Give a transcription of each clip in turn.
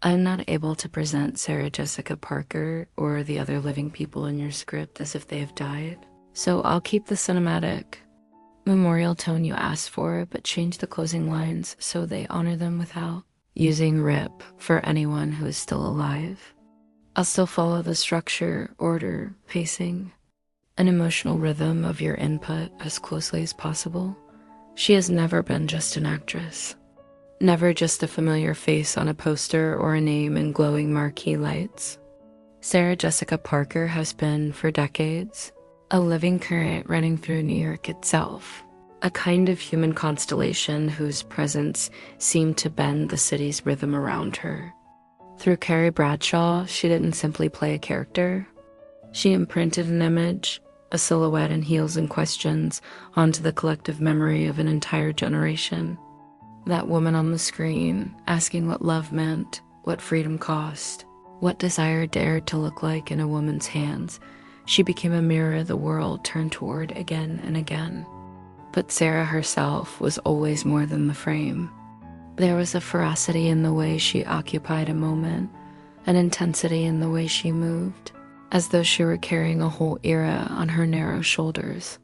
I'm not able to present Sarah Jessica Parker or the other living people in your script as if they have died, so I'll keep the cinematic, memorial tone you asked for, but change the closing lines so they honor them without using RIP for anyone who is still alive. I'll still follow the structure, order, pacing, and emotional rhythm of your input as closely as possible. She has never been just an actress. Never just a familiar face on a poster or a name in glowing marquee lights. Sarah Jessica Parker has been, for decades, a living current running through New York itself, a kind of human constellation whose presence seemed to bend the city's rhythm around her. Through Carrie Bradshaw, she didn't simply play a character. She imprinted an image, a silhouette and heels and questions onto the collective memory of an entire generation. That woman on the screen, asking what love meant, what freedom cost, what desire dared to look like in a woman's hands, she became a mirror the world turned toward again and again. But Sarah herself was always more than the frame. There was a ferocity in the way she occupied a moment, an intensity in the way she moved, as though she were carrying a whole era on her narrow shoulders.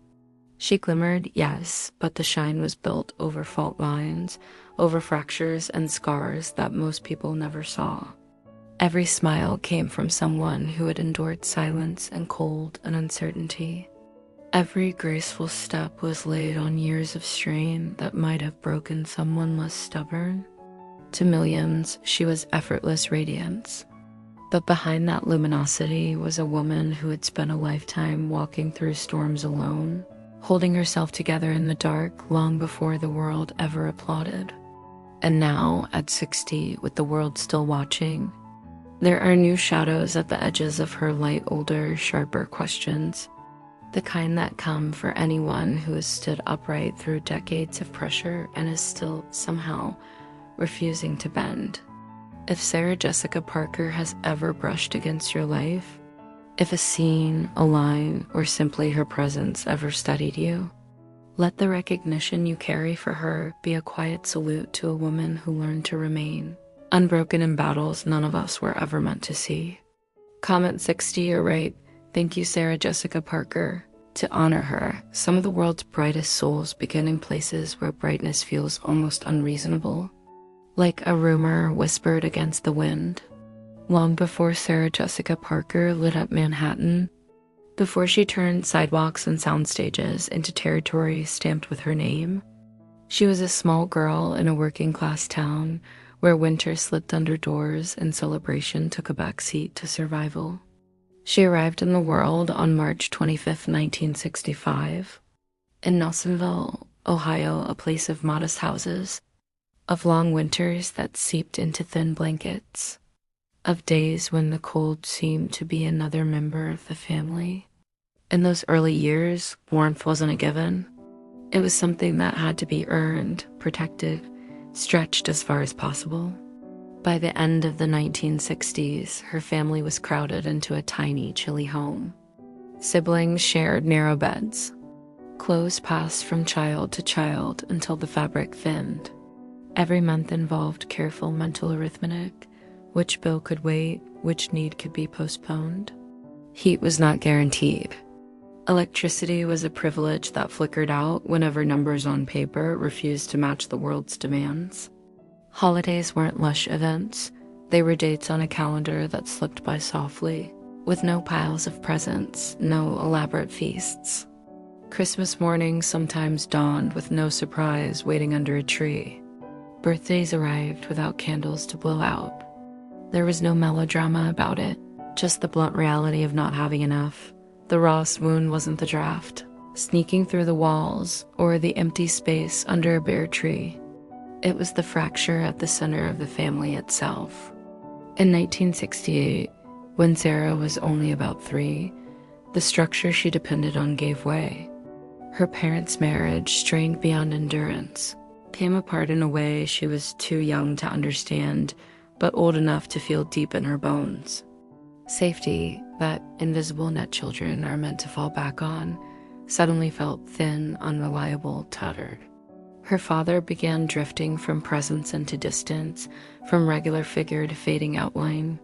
She glimmered, yes, but the shine was built over fault lines, over fractures and scars that most people never saw. Every smile came from someone who had endured silence and cold and uncertainty. Every graceful step was laid on years of strain that might have broken someone less stubborn. To millions, she was effortless radiance. But behind that luminosity was a woman who had spent a lifetime walking through storms alone, holding herself together in the dark long before the world ever applauded. And now, at 60, with the world still watching, there are new shadows at the edges of her light, older, sharper questions, the kind that come for anyone who has stood upright through decades of pressure and is still, somehow, refusing to bend. If Sarah Jessica Parker has ever brushed against your life, if a scene, a line, or simply her presence ever steadied you, let the recognition you carry for her be a quiet salute to a woman who learned to remain, unbroken in battles none of us were ever meant to see. Comment 60 or write, "Thank you, Sarah Jessica Parker," to honor her, some of the world's brightest souls begin in places where brightness feels almost unreasonable, like a rumor whispered against the wind. Long before Sarah Jessica Parker lit up Manhattan, before she turned sidewalks and sound stages into territory stamped with her name, she was a small girl in a working-class town where winter slipped under doors and celebration took a backseat to survival. She arrived in the world on March 25, 1965, in Nelsonville, Ohio, a place of modest houses, of long winters that seeped into thin blankets, of days when the cold seemed to be another member of the family. In those early years, warmth wasn't a given. It was something that had to be earned, protected, stretched as far as possible. By the end of the 1960s, her family was crowded into a tiny, chilly home. Siblings shared narrow beds. Clothes passed from child to child until the fabric thinned. Every month involved careful mental arithmetic, which bill could wait, which need could be postponed. Heat was not guaranteed. Electricity was a privilege that flickered out whenever numbers on paper refused to match the world's demands. Holidays weren't lush events. They were dates on a calendar that slipped by softly, with no piles of presents, no elaborate feasts. Christmas morning sometimes dawned with no surprise waiting under a tree. Birthdays arrived without candles to blow out. There was no melodrama about it, just the blunt reality of not having enough. The raw swoon wasn't the draft, sneaking through the walls, or the empty space under a bare tree. It was the fracture at the center of the family itself. In 1968, when Sarah was only about 3, the structure she depended on gave way. Her parents' marriage, strained beyond endurance, came apart in a way she was too young to understand, but old enough to feel deep in her bones. Safety, that invisible net children are meant to fall back on, suddenly felt thin, unreliable, tattered. Her father began drifting from presence into distance, from regular figure to fading outline.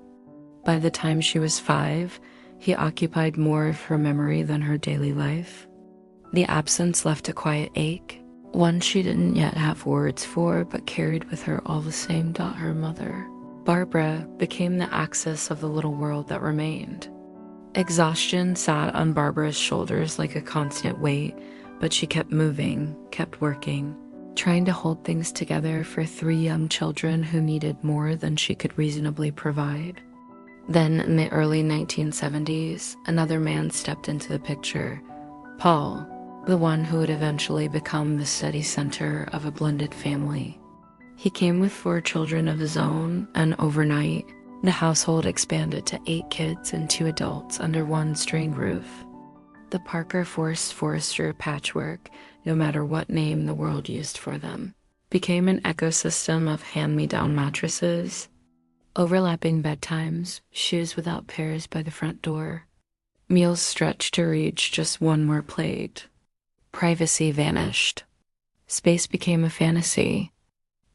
By the time she was 5, he occupied more of her memory than her daily life. The absence left a quiet ache, one she didn't yet have words for but carried with her all the same. Her mother, Barbara, became the axis of the little world that remained. Exhaustion sat on Barbara's shoulders like a constant weight, but she kept moving, kept working, trying to hold things together for 3 young children who needed more than she could reasonably provide. Then, in the early 1970s, another man stepped into the picture, Paul, the one who would eventually become the steady center of a blended family. He came with 4 children of his own, and overnight, the household expanded to 8 kids and 2 adults under one string roof. The Parker Forster patchwork, no matter what name the world used for them, became an ecosystem of hand-me-down mattresses, overlapping bedtimes, shoes without pairs by the front door, meals stretched to reach just one more plate. Privacy vanished. Space became a fantasy.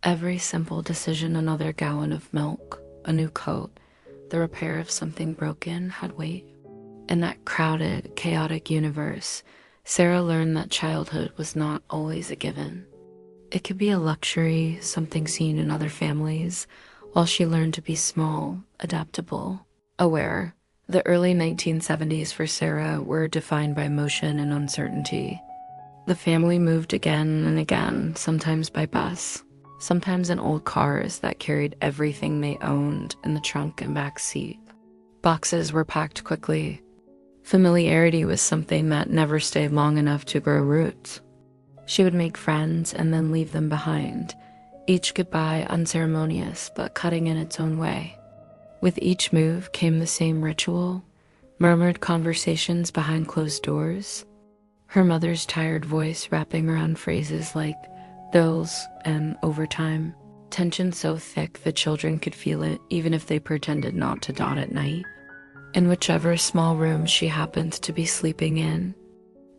Every simple decision, another gallon of milk, a new coat, the repair of something broken, had weight. In that crowded, chaotic universe, Sarah learned that childhood was not always a given. It could be a luxury, something seen in other families, while she learned to be small, adaptable, aware. The early 1970s for Sarah were defined by motion and uncertainty. The family moved again and again, sometimes by bus, sometimes in old cars that carried everything they owned in the trunk and back seat. Boxes were packed quickly. Familiarity was something that never stayed long enough to grow roots. She would make friends and then leave them behind, each goodbye unceremonious but cutting in its own way. With each move came the same ritual, murmured conversations behind closed doors, her mother's tired voice wrapping around phrases like "those" and "overtime," tension so thick the children could feel it even if they pretended not to dot at night. In whichever small room she happened to be sleeping in,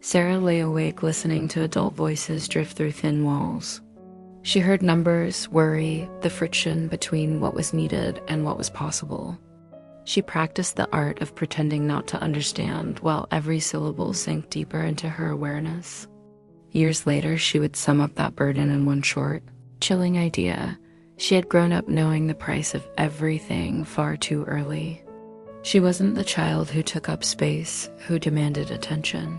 Sarah lay awake listening to adult voices drift through thin walls. She heard numbers, worry, the friction between what was needed and what was possible. She practiced the art of pretending not to understand while every syllable sank deeper into her awareness. Years later, she would sum up that burden in one short, chilling idea. She had grown up knowing the price of everything far too early. She wasn't the child who took up space, who demanded attention.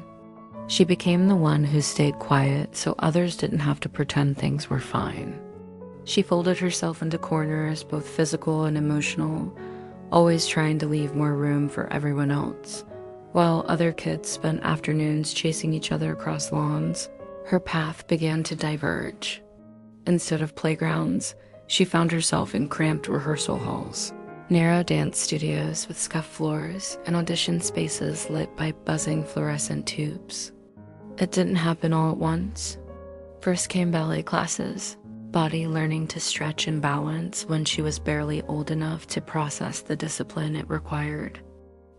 She became the one who stayed quiet so others didn't have to pretend things were fine. She folded herself into corners, both physical and emotional, always trying to leave more room for everyone else. While other kids spent afternoons chasing each other across lawns, her path began to diverge. Instead of playgrounds, she found herself in cramped rehearsal halls, narrow dance studios with scuffed floors, and audition spaces lit by buzzing fluorescent tubes. It didn't happen all at once. First came ballet classes, body learning to stretch and balance when she was barely old enough to process the discipline it required.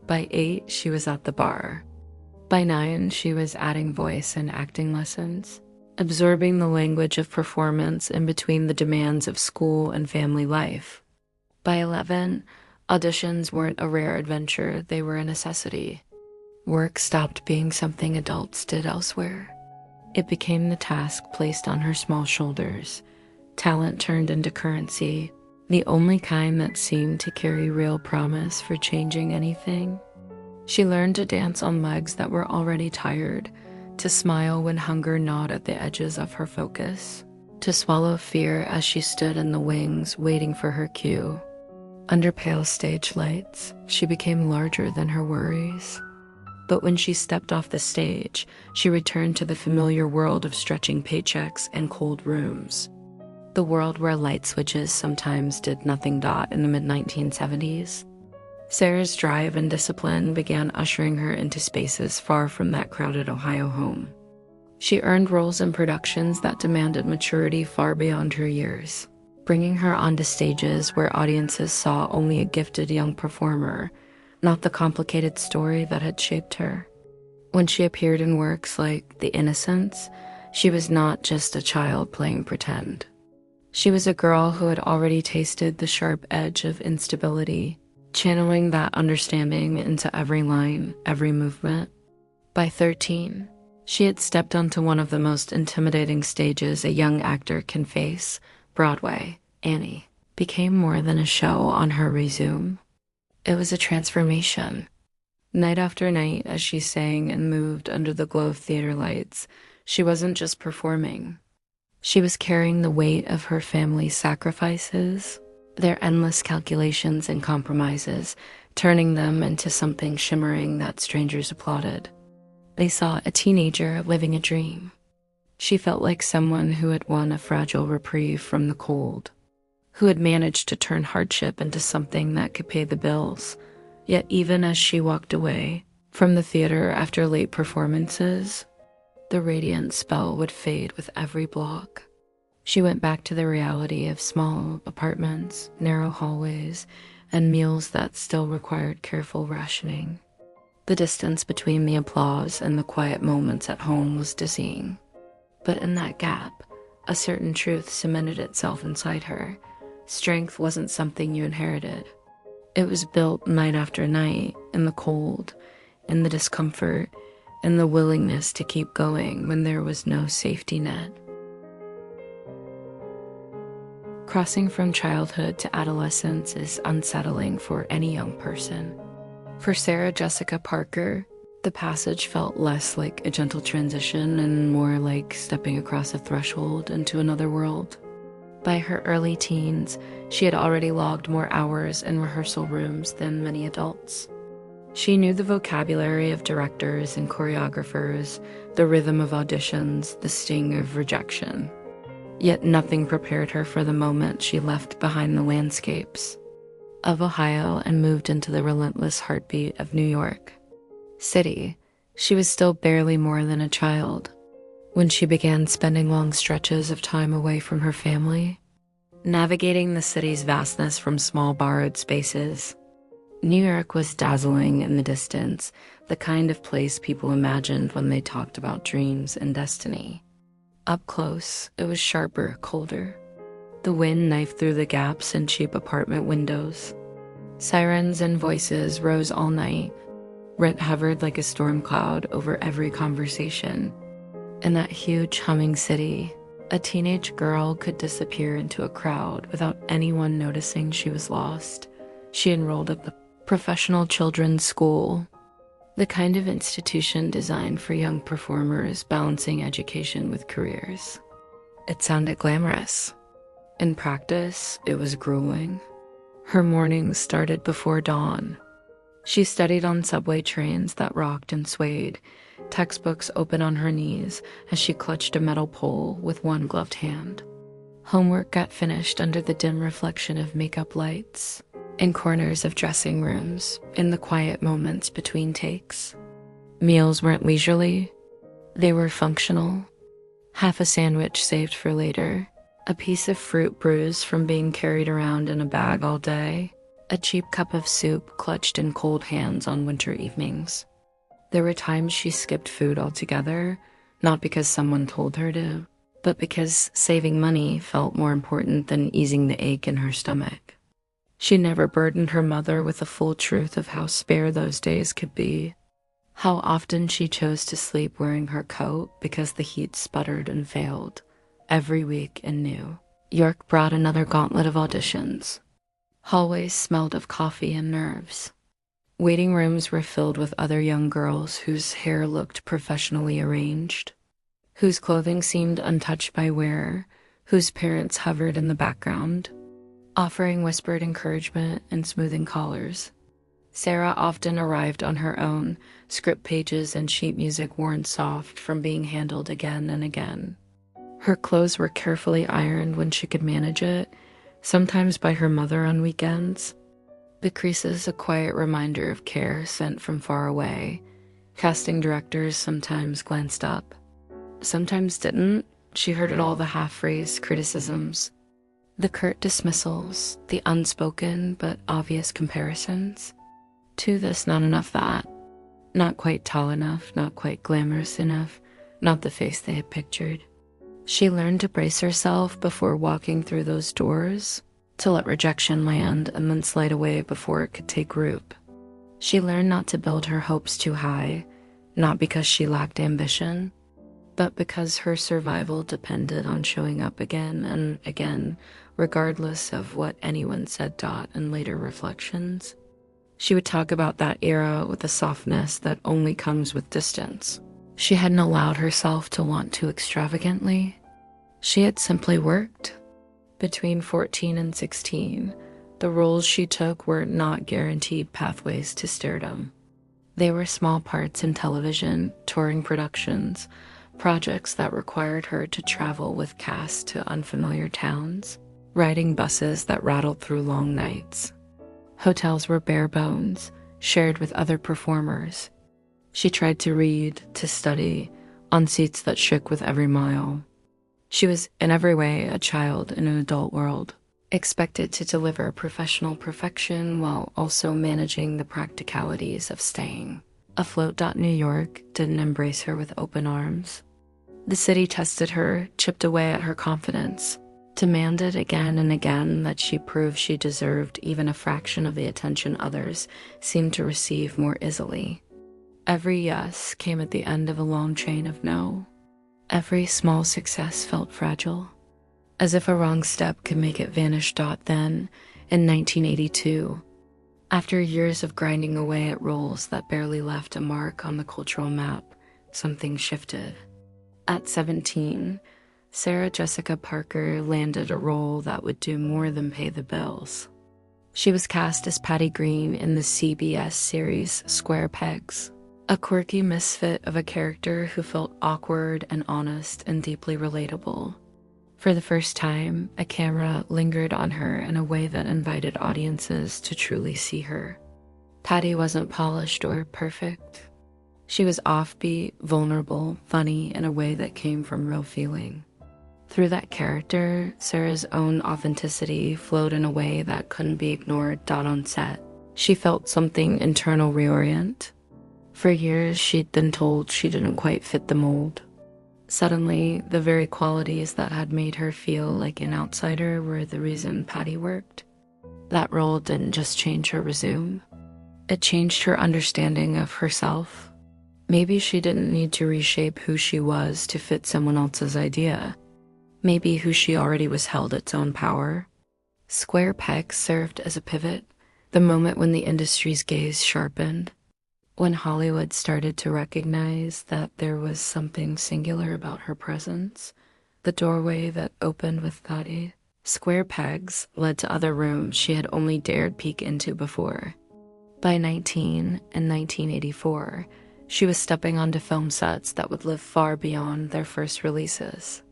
By 8, she was at the bar. By 9, she was adding voice and acting lessons, absorbing the language of performance in between the demands of school and family life. By 11, auditions weren't a rare adventure, they were a necessity. Work stopped being something adults did elsewhere. It became the task placed on her small shoulders. Talent turned into currency, the only kind that seemed to carry real promise for changing anything. She learned to dance on legs that were already tired, to smile when hunger gnawed at the edges of her focus, to swallow fear as she stood in the wings waiting for her cue. Under pale stage lights, she became larger than her worries. But when she stepped off the stage, she returned to the familiar world of stretching paychecks and cold rooms. The world where light switches sometimes did nothing. In the mid-1970s, Sarah's drive and discipline began ushering her into spaces far from that crowded Ohio home. She earned roles in productions that demanded maturity far beyond her years, bringing her onto stages where audiences saw only a gifted young performer, not the complicated story that had shaped her. When she appeared in works like The Innocents, She was not just a child playing pretend. She was a girl who had already tasted the sharp edge of instability, channeling that understanding into every line, every movement. By 13, she had stepped onto one of the most intimidating stages a young actor can face. Broadway, Annie, became more than a show on her resume. It was a transformation. Night after night, as she sang and moved under the glow of theater lights, she wasn't just performing. She was carrying the weight of her family's sacrifices, their endless calculations and compromises, turning them into something shimmering that strangers applauded. They saw a teenager living a dream. She felt like someone who had won a fragile reprieve from the cold, who had managed to turn hardship into something that could pay the bills. Yet even as she walked away from the theater after late performances, the radiant spell would fade with every block. She went back to the reality of small apartments, narrow hallways, and meals that still required careful rationing. The distance between the applause and the quiet moments at home was dizzying. But in that gap, a certain truth cemented itself inside her. Strength wasn't something you inherited. It was built night after night, in the cold, in the discomfort, in the willingness to keep going when there was no safety net. Crossing from childhood to adolescence is unsettling for any young person. For Sarah Jessica Parker, the passage felt less like a gentle transition and more like stepping across a threshold into another world. By her early teens, she had already logged more hours in rehearsal rooms than many adults. She knew the vocabulary of directors and choreographers, the rhythm of auditions, the sting of rejection. Yet nothing prepared her for the moment she left behind the landscapes of Ohio and moved into the relentless heartbeat of New York City. She was still barely more than a child when she began spending long stretches of time away from her family, navigating the city's vastness from small borrowed spaces. New York was dazzling in the distance, the kind of place people imagined when they talked about dreams and destiny. Up close, it was sharper, colder. The wind knifed through the gaps in cheap apartment windows. Sirens and voices rose all night. Rent hovered like a storm cloud over every conversation. In that huge, humming city, a teenage girl could disappear into a crowd without anyone noticing she was lost. She enrolled at the professional children's school, the kind of institution designed for young performers balancing education with careers. It sounded glamorous. In practice, it was grueling. Her mornings started before dawn. She studied on subway trains that rocked and swayed, textbooks open on her knees as she clutched a metal pole with one gloved hand. Homework got finished under the dim reflection of makeup lights, in corners of dressing rooms, in the quiet moments between takes. Meals weren't leisurely, they were functional. Half a sandwich saved for later, a piece of fruit bruised from being carried around in a bag all day, a cheap cup of soup clutched in cold hands on winter evenings. There were times she skipped food altogether, not because someone told her to, but because saving money felt more important than easing the ache in her stomach. She never burdened her mother with the full truth of how spare those days could be, how often she chose to sleep wearing her coat because the heat sputtered and failed. Every week and new. York brought another gauntlet of auditions. Hallways smelled of coffee and nerves. Waiting rooms were filled with other young girls whose hair looked professionally arranged, whose clothing seemed untouched by wear, whose parents hovered in the background, offering whispered encouragement and smoothing collars. Sarah often arrived on her own, script pages and sheet music worn soft from being handled again and again. Her clothes were carefully ironed when she could manage it, sometimes by her mother on weekends. The creases a quiet reminder of care sent from far away. Casting directors sometimes glanced up, sometimes didn't. She heard it all, the half-phrased criticisms, the curt dismissals, the unspoken but obvious comparisons. To this, not enough that. Not quite tall enough, not quite glamorous enough, not the face they had pictured. She learned to brace herself before walking through those doors, to let rejection land and then slide away before it could take root. She learned not to build her hopes too high, not because she lacked ambition, but because her survival depended on showing up again and again, regardless of what anyone said. In later reflections, she would talk about that era with a softness that only comes with distance. She hadn't allowed herself to want too extravagantly. She had simply worked. Between 14 and 16, the roles she took were not guaranteed pathways to stardom. They were small parts in television, touring productions, projects that required her to travel with cast to unfamiliar towns, riding buses that rattled through long nights. Hotels were bare bones, shared with other performers. She tried to read, to study, on seats that shook with every mile. She was, in every way, a child in an adult world, expected to deliver professional perfection while also managing the practicalities of staying afloat. New York didn't embrace her with open arms. The city tested her, chipped away at her confidence, demanded again and again that she prove she deserved even a fraction of the attention others seemed to receive more easily. Every yes came at the end of a long chain of no. Every small success felt fragile, as if a wrong step could make it vanish. Then, in 1982, after years of grinding away at roles that barely left a mark on the cultural map, something shifted. At 17, Sarah Jessica Parker landed a role that would do more than pay the bills. She was cast as Patty Green in the CBS series Square Pegs, a quirky misfit of a character who felt awkward and honest and deeply relatable. For the first time, a camera lingered on her in a way that invited audiences to truly see her. Patty wasn't polished or perfect. She was offbeat, vulnerable, funny in a way that came from real feeling. Through that character, Sarah's own authenticity flowed in a way that couldn't be ignored. On set, she felt something internal reorient. For years, she'd been told she didn't quite fit the mold. Suddenly, the very qualities that had made her feel like an outsider were the reason Patty worked. That role didn't just change her resume. It changed her understanding of herself. Maybe she didn't need to reshape who she was to fit someone else's idea. Maybe who she already was held its own power. Square Pegs served as a pivot, the moment when the industry's gaze sharpened, when Hollywood started to recognize that there was something singular about her presence, the doorway that opened with Patty. Square Pegs led to other rooms she had only dared peek into before. By 19, in 1984, she was stepping onto film sets that would live far beyond their first releases.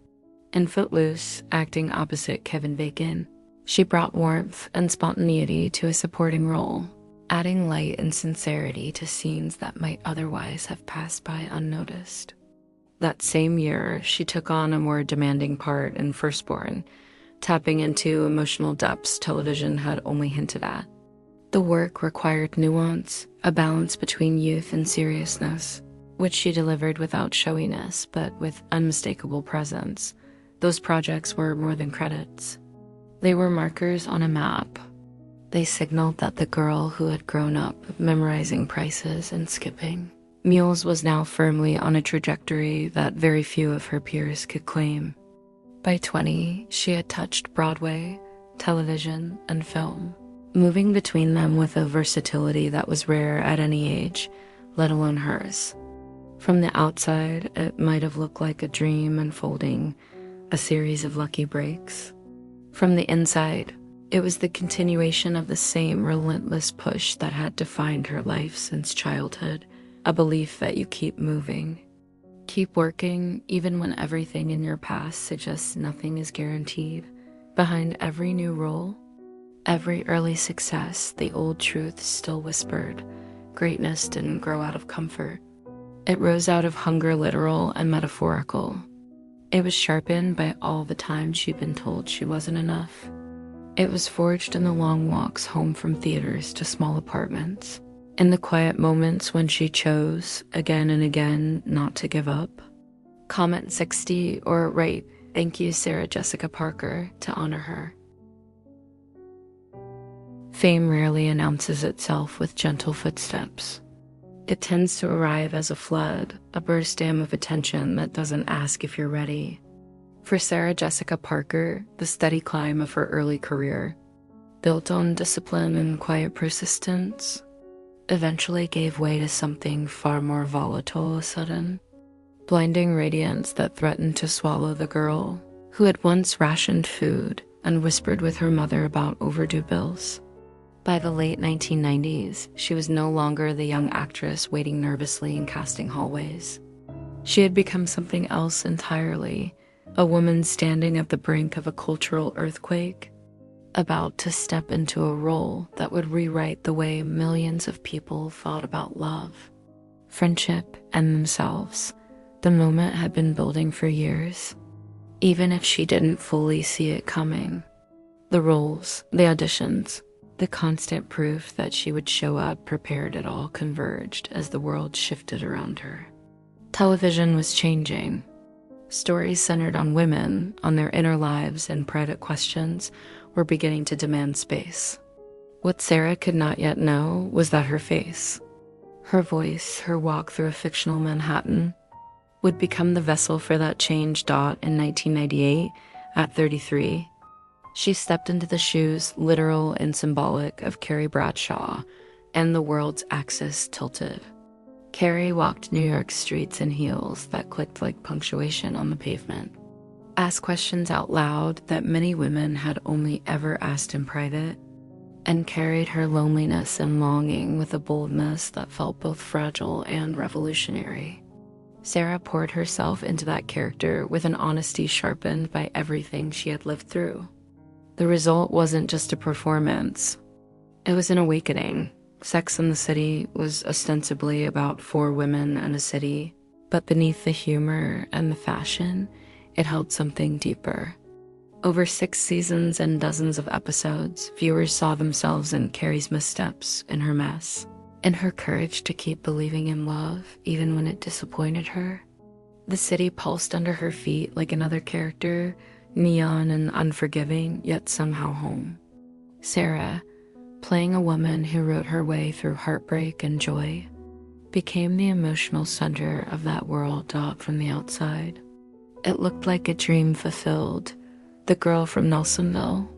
In Footloose, acting opposite Kevin Bacon, she brought warmth and spontaneity to a supporting role, adding light and sincerity to scenes that might otherwise have passed by unnoticed. That same year, she took on a more demanding part in Firstborn, tapping into emotional depths television had only hinted at. The work required nuance, a balance between youth and seriousness, which she delivered without showiness but with unmistakable presence. Those projects were more than credits. They were markers on a map. They signaled that the girl who had grown up memorizing prices and skipping mules was now firmly on a trajectory that very few of her peers could claim. By 20, she had touched Broadway, television, and film, moving between them with a versatility that was rare at any age, let alone hers. From the outside, it might have looked like a dream unfolding, a series of lucky breaks. From the inside, it was the continuation of the same relentless push that had defined her life since childhood, a belief that you keep moving. Keep working even when everything in your past suggests nothing is guaranteed. Behind every new role, every early success, the old truth still whispered. Greatness didn't grow out of comfort. It rose out of hunger, literal and metaphorical. It was sharpened by all the times she'd been told she wasn't enough. It was forged in the long walks home from theaters to small apartments, in the quiet moments when she chose, again and again, not to give up. Comment 60 or write "Thank you, Sarah Jessica Parker" to honor her. Fame rarely announces itself with gentle footsteps. It tends to arrive as a flood, a burst dam of attention that doesn't ask if you're ready. For Sarah Jessica Parker, the steady climb of her early career, built on discipline and quiet persistence, eventually gave way to something far more volatile a sudden. Blinding radiance that threatened to swallow the girl who had once rationed food and whispered with her mother about overdue bills. By the late 1990s, she was no longer the young actress waiting nervously in casting hallways. She had become something else entirely, a woman standing at the brink of a cultural earthquake, about to step into a role that would rewrite the way millions of people thought about love, friendship, and themselves. The moment had been building for years, even if she didn't fully see it coming. The roles, the auditions, the constant proof that she would show up prepared, it all converged as the world shifted around her. Television was changing. Stories centered on women, on their inner lives and private questions, were beginning to demand space. What Sarah could not yet know was that her face, her voice, her walk through a fictional Manhattan, would become the vessel for that change. In 1998, at 33, she stepped into the shoes, literal and symbolic, of Carrie Bradshaw, and the world's axis tilted. Carrie walked New York streets in heels that clicked like punctuation on the pavement, asked questions out loud that many women had only ever asked in private, and carried her loneliness and longing with a boldness that felt both fragile and revolutionary. Sarah poured herself into that character with an honesty sharpened by everything she had lived through. The result wasn't just a performance. It was an awakening. Sex and the City was ostensibly about 4 women and a city, but beneath the humor and the fashion, it held something deeper. Over 6 seasons and dozens of episodes, viewers saw themselves in Carrie's missteps, in her mess, in her courage to keep believing in love even when it disappointed her. The city pulsed under her feet like another character, neon and unforgiving, yet somehow home. Sarah, playing a woman who wrote her way through heartbreak and joy, became the emotional center of that world from the outside. It looked like a dream fulfilled. The girl from Nelsonville,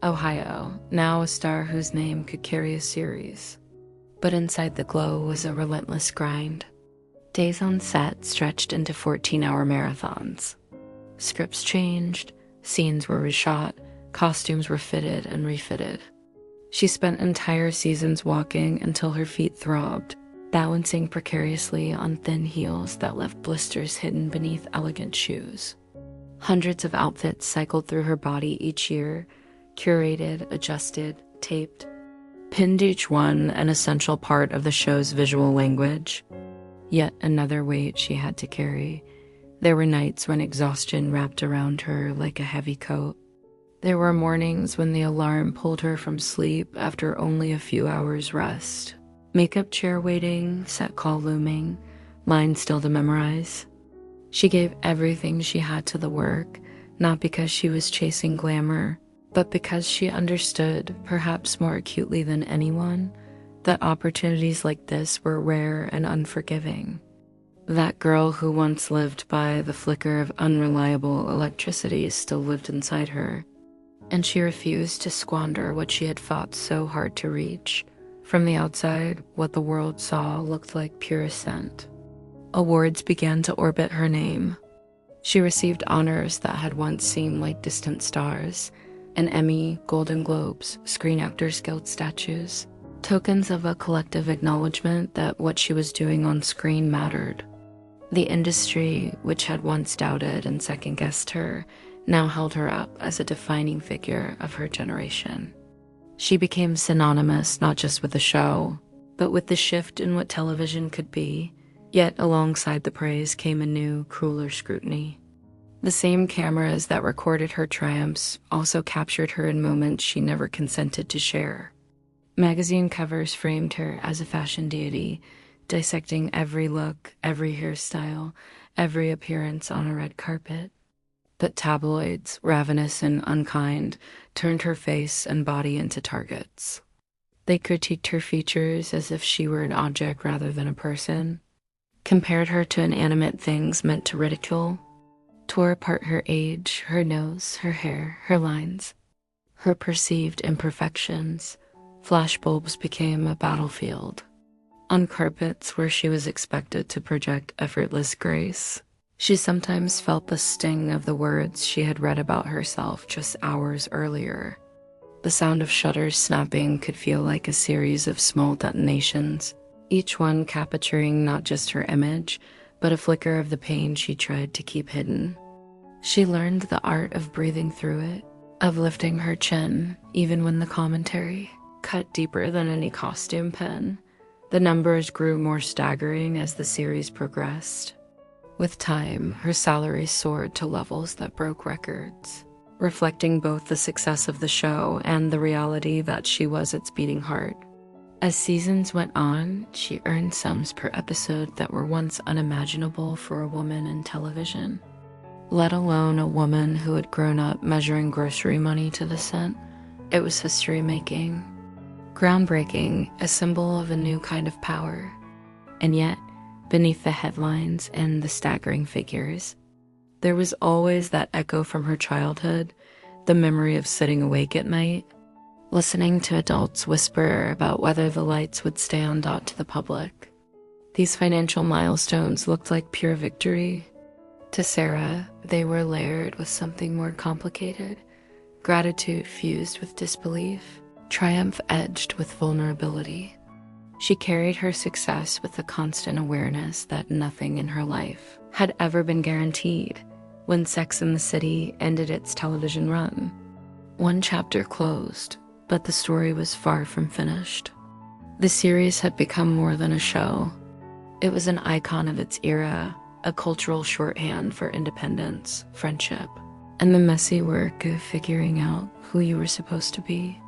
Ohio, now a star whose name could carry a series. But inside the glow was a relentless grind. Days on set stretched into 14-hour marathons. Scripts changed, scenes were reshot, costumes were fitted and refitted. She spent entire seasons walking until her feet throbbed, balancing precariously on thin heels that left blisters hidden beneath elegant shoes. Hundreds of outfits cycled through her body each year, curated, adjusted, taped, pinned, each one an essential part of the show's visual language. Yet another weight she had to carry. There were nights when exhaustion wrapped around her like a heavy coat. There were mornings when the alarm pulled her from sleep after only a few hours rest. Makeup chair waiting, set call looming, lines still to memorize. She gave everything she had to the work, not because she was chasing glamour, but because she understood, perhaps more acutely than anyone, that opportunities like this were rare and unforgiving. That girl who once lived by the flicker of unreliable electricity still lived inside her, and she refused to squander what she had fought so hard to reach. From the outside, what the world saw looked like pure ascent. Awards began to orbit her name. She received honors that had once seemed like distant stars, an Emmy, Golden Globes, Screen Actors Guild statues, tokens of a collective acknowledgement that what she was doing on screen mattered. The industry, which had once doubted and second-guessed her, now held her up as a defining figure of her generation. She became synonymous not just with the show, but with the shift in what television could be. Yet alongside the praise came a new, crueler scrutiny. The same cameras that recorded her triumphs also captured her in moments she never consented to share. Magazine covers framed her as a fashion deity, dissecting every look, every hairstyle, every appearance on a red carpet. But tabloids, ravenous and unkind, turned her face and body into targets. They critiqued her features as if she were an object rather than a person, compared her to inanimate things meant to ridicule, tore apart her age, her nose, her hair, her lines, her perceived imperfections. Flashbulbs became a battlefield. On carpets where she was expected to project effortless grace, she sometimes felt the sting of the words she had read about herself just hours earlier. The sound of shutters snapping could feel like a series of small detonations, each one capturing not just her image, but a flicker of the pain she tried to keep hidden. She learned the art of breathing through it, of lifting her chin, even when the commentary cut deeper than any costume pen. The numbers grew more staggering as the series progressed. With time, her salary soared to levels that broke records, reflecting both the success of the show and the reality that she was its beating heart. As seasons went on, she earned sums per episode that were once unimaginable for a woman in television, let alone a woman who had grown up measuring grocery money to the cent. It was history-making, groundbreaking, a symbol of a new kind of power. And yet, beneath the headlines and the staggering figures, there was always that echo from her childhood, the memory of sitting awake at night, listening to adults whisper about whether the lights would stay on to the public. These financial milestones looked like pure victory. To Sarah, they were layered with something more complicated, gratitude fused with disbelief, triumph edged with vulnerability. She carried her success with the constant awareness that nothing in her life had ever been guaranteed. When Sex and the City ended its television run, one chapter closed, but the story was far from finished. The series had become more than a show. It was an icon of its era, a cultural shorthand for independence, friendship, and the messy work of figuring out who you were supposed to be.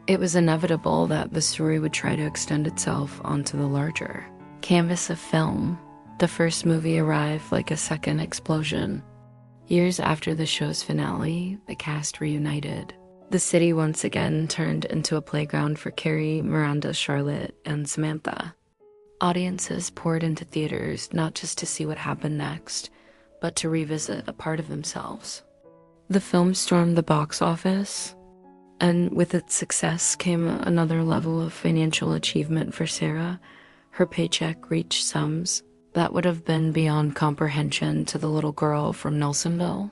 It was inevitable that the story would try to extend itself onto the larger canvas of film. The first movie arrived like a second explosion. Years after the show's finale, the cast reunited. The city once again turned into a playground for Carrie, Miranda, Charlotte, and Samantha. Audiences poured into theaters not just to see what happened next, but to revisit a part of themselves. The film stormed the box office, and with its success came another level of financial achievement for Sarah. Her paycheck reached sums that would have been beyond comprehension to the little girl from Nelsonville.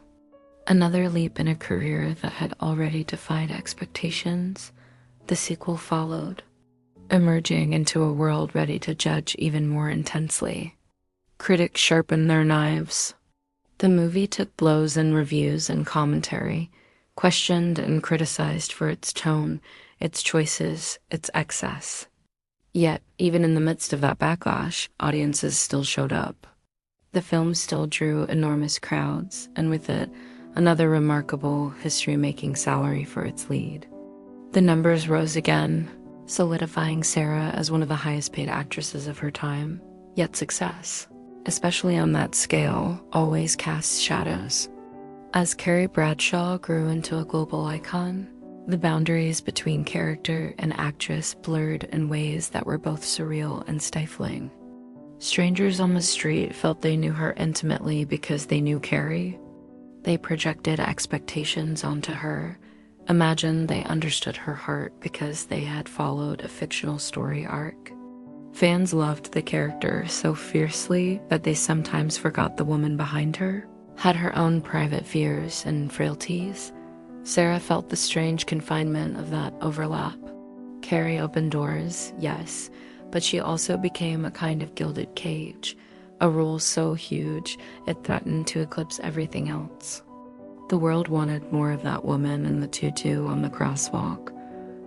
Another leap in a career that had already defied expectations. The sequel followed, emerging into a world ready to judge even more intensely. Critics sharpened their knives. The movie took blows in reviews and commentary, questioned and criticized for its tone, its choices, its excess. Yet, even in the midst of that backlash, audiences still showed up. The film still drew enormous crowds, and with it, another remarkable, history-making salary for its lead. The numbers rose again, solidifying Sarah as one of the highest-paid actresses of her time. Yet success, especially on that scale, always casts shadows. As Carrie Bradshaw grew into a global icon, the boundaries between character and actress blurred in ways that were both surreal and stifling. Strangers on the street felt they knew her intimately because they knew Carrie. They projected expectations onto her, imagined they understood her heart because they had followed a fictional story arc. Fans loved the character so fiercely that they sometimes forgot the woman behind her had her own private fears and frailties. Sarah felt the strange confinement of that overlap. Carrie opened doors, yes, but she also became a kind of gilded cage, a role so huge it threatened to eclipse everything else. The world wanted more of that woman in the tutu on the crosswalk,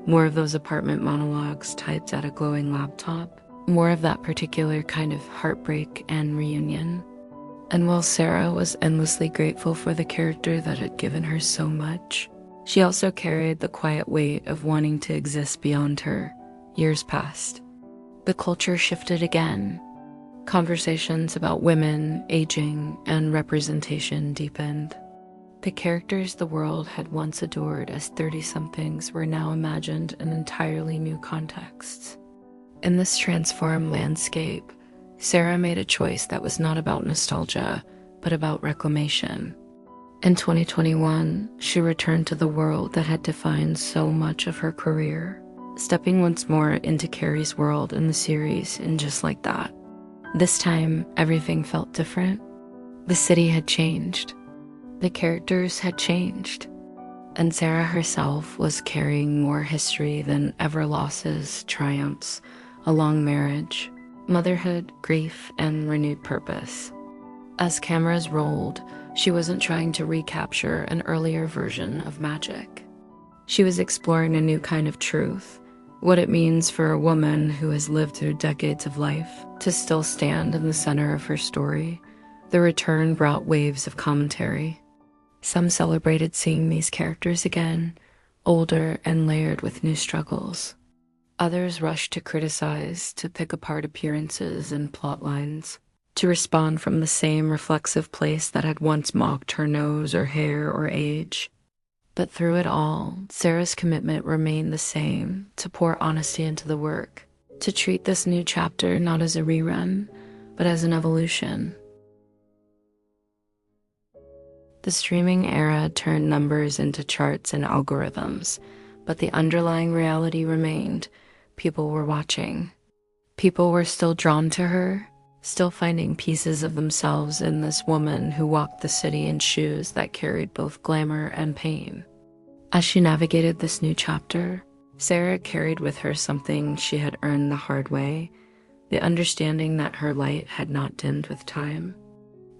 more of those apartment monologues typed at a glowing laptop, more of that particular kind of heartbreak and reunion. And while Sarah was endlessly grateful for the character that had given her so much, she also carried the quiet weight of wanting to exist beyond her. Years passed. The culture shifted again. Conversations about women, aging, and representation deepened. The characters the world had once adored as 30-somethings were now imagined in entirely new contexts. In this transformed landscape, Sarah made a choice that was not about nostalgia, but about reclamation. In 2021, she returned to the world that had defined so much of her career, stepping once more into Carrie's world in the series, and just like that. This time, everything felt different. The city had changed. The characters had changed. And Sarah herself was carrying more history than ever losses, triumphs, a long marriage, motherhood, grief, and renewed purpose. As cameras rolled, she wasn't trying to recapture an earlier version of magic. She was exploring a new kind of truth, what it means for a woman who has lived through decades of life to still stand in the center of her story. The return brought waves of commentary. Some celebrated seeing these characters again, older and layered with new struggles. Others rushed to criticize, to pick apart appearances and plot lines, to respond from the same reflexive place that had once mocked her nose or hair or age. But through it all, Sarah's commitment remained the same, to pour honesty into the work, to treat this new chapter not as a rerun, but as an evolution. The streaming era turned numbers into charts and algorithms, but the underlying reality remained. People were watching. People were still drawn to her, still finding pieces of themselves in this woman who walked the city in shoes that carried both glamour and pain. As she navigated this new chapter, Sarah carried with her something she had earned the hard way, the understanding that her light had not dimmed with time.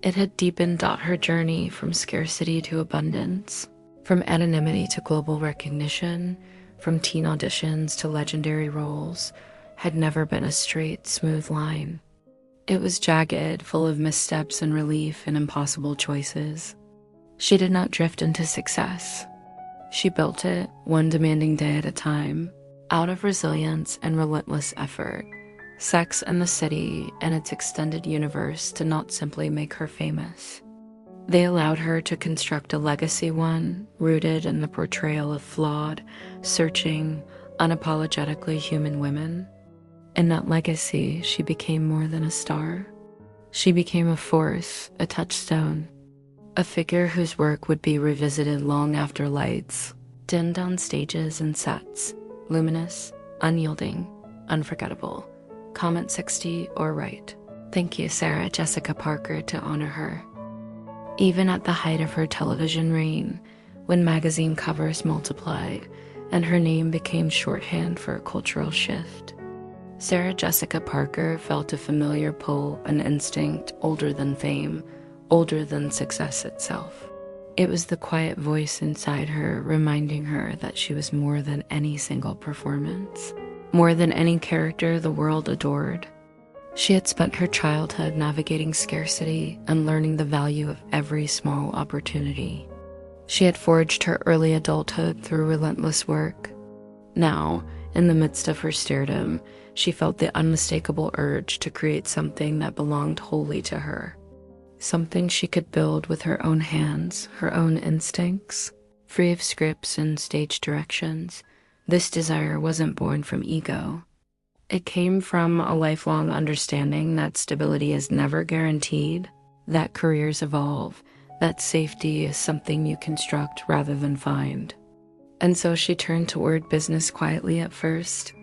It had deepened her journey from scarcity to abundance, from anonymity to global recognition, from teen auditions to legendary roles, had never been a straight, smooth line. It was jagged, full of missteps and relief and impossible choices. She did not drift into success. She built it, one demanding day at a time, out of resilience and relentless effort. Sex and the city and its extended universe did not simply make her famous. They allowed her to construct a legacy, one rooted in the portrayal of flawed, searching, unapologetically human women. In that legacy, she became more than a star. She became a force, a touchstone, a figure whose work would be revisited long after lights dimmed on stages and sets, luminous, unyielding, unforgettable. Comment 60 or write. Thank you, Sarah Jessica Parker, to honor her. Even at the height of her television reign, when magazine covers multiplied and her name became shorthand for a cultural shift, Sarah Jessica Parker felt a familiar pull, an instinct older than fame, older than success itself. It was the quiet voice inside her reminding her that she was more than any single performance, more than any character the world adored. She had spent her childhood navigating scarcity and learning the value of every small opportunity. She had forged her early adulthood through relentless work. Now, in the midst of her stardom, she felt the unmistakable urge to create something that belonged wholly to her. Something she could build with her own hands, her own instincts, free of scripts and stage directions. This desire wasn't born from ego. It came from a lifelong understanding that stability is never guaranteed, that careers evolve, that safety is something you construct rather than find. And so she turned toward business quietly at first,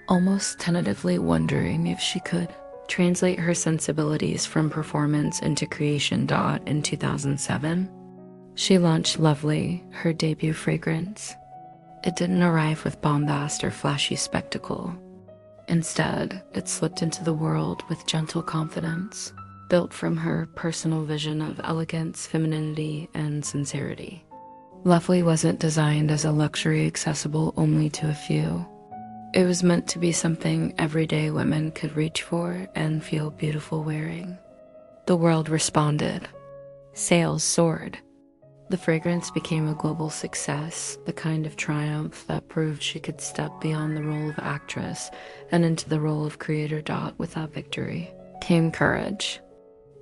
almost tentatively wondering if she could translate her sensibilities from performance into creation. In 2007, she launched Lovely, her debut fragrance. It didn't arrive with bombast or flashy spectacle. Instead, it slipped into the world with gentle confidence, built from her personal vision of elegance, femininity, and sincerity. Lovely wasn't designed as a luxury accessible only to a few. It was meant to be something everyday women could reach for and feel beautiful wearing. The world responded. Sales soared. The fragrance became a global success, the kind of triumph that proved she could step beyond the role of actress and into the role of creator. Without victory came courage.